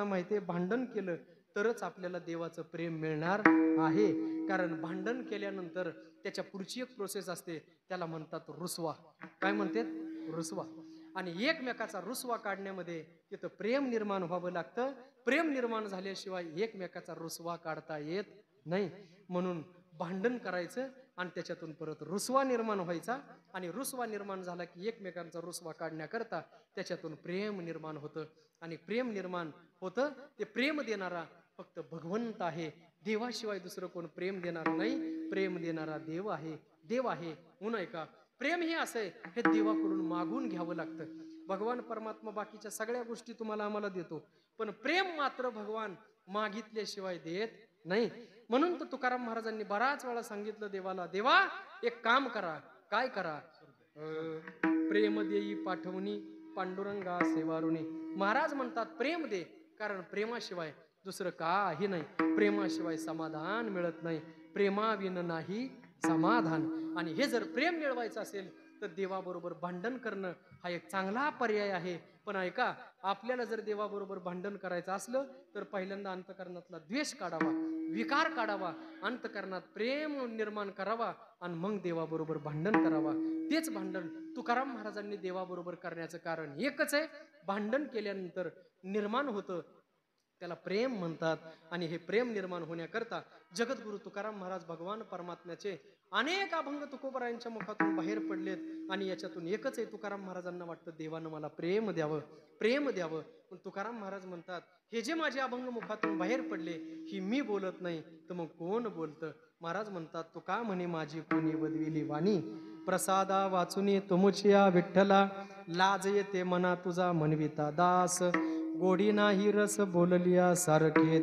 माहितीये भांडण केलं तरच आपल्याला देवाचं प्रेम मिळणार आहे. कारण भांडण केल्यानंतर त्याच्या पुढची एक प्रोसेस असते, त्याला म्हणतात रुसवा. काय म्हणतात, रुसवा. आणि एकमेकाचा रुसवा काढण्यामध्ये तिथं प्रेम निर्माण व्हावं लागतं. प्रेम निर्माण झाल्याशिवाय एकमेकाचा रुसवा काढता येत नाही. म्हणून भांडण करायचं आणि त्याच्यातून परत रुसवा निर्माण व्हायचा, आणि रुसवा निर्माण झाला की एकमेकांचा रुसवा काढण्याकरता त्याच्यातून प्रेम निर्माण होतं. आणि प्रेम निर्माण होतं, ते प्रेम देणारा फक्त भगवंत आहे. देवाशिवाय दुसरं कोण प्रेम देणार नाही. प्रेम देणारा देव आहे. देव आहे म्हणून ऐका, प्रेम हे असं आहे, हे देवाकडून मागून घ्यावं लागतं. भगवान परमात्मा बाकीच्या सगळ्या गोष्टी तुम्हाला आम्हाला देतो, पण प्रेम मात्र भगवान मागितल्याशिवाय देत नाही. म्हणून तर तुकाराम महाराजांनी बराच वेळा सांगितलं देवाला, देवा एक काम करा. काय करा, प्रेम देई पाठवणी पांडुरंगा सेवारुणी. महाराज म्हणतात प्रेम दे, कारण प्रेमाशिवाय दुसरं काही नाही. प्रेमाशिवाय समाधान मिळत नाही, प्रेमाविन नाही समाधान. आणि हे जर प्रेम मिळवायचं असेल तर देवाबरोबर भांडण करणं हा एक चांगला पर्याय आहे. पण ऐका, आपल्याला जर देवाबरोबर भांडण करायचं असलं तर पहिल्यांदा अंतकरणातला द्वेष काढावा, विकार काढावा, अंतकरणात प्रेम निर्माण करावा, आणि मग देवाबरोबर भांडण करावा. तेच भांडण तुकाराम महाराजांनी देवाबरोबर करण्याचं कारण एकच आहे, भांडण केल्यानंतर निर्माण होतं त्याला प्रेम म्हणतात. आणि हे प्रेम निर्माण होण्याकरता जगद्गुरु तुकाराम महाराज भगवान परमात्म्याचे अनेक अभंग तुकोबारायांच्या मुखातून बाहेर पडलेत. आणि याच्यातून एकच आहे, तुकाराम महाराजांना वाटतं देवानं मला प्रेम द्यावं, प्रेम द्यावं. पण तुकाराम महाराज म्हणतात, हे जे माझे अभंग मुखातून बाहेर पडले ही मी बोलत नाही तर मग कोण बोलतं. महाराज म्हणतात, तू का म्हणे माझी कोणी वदविली वाणी, प्रसादा वाचुनी तुमचिया विठ्ठला, लाज येते मना तुझा म्हणविता दास, गोडी नाही रस बोललिया सारखे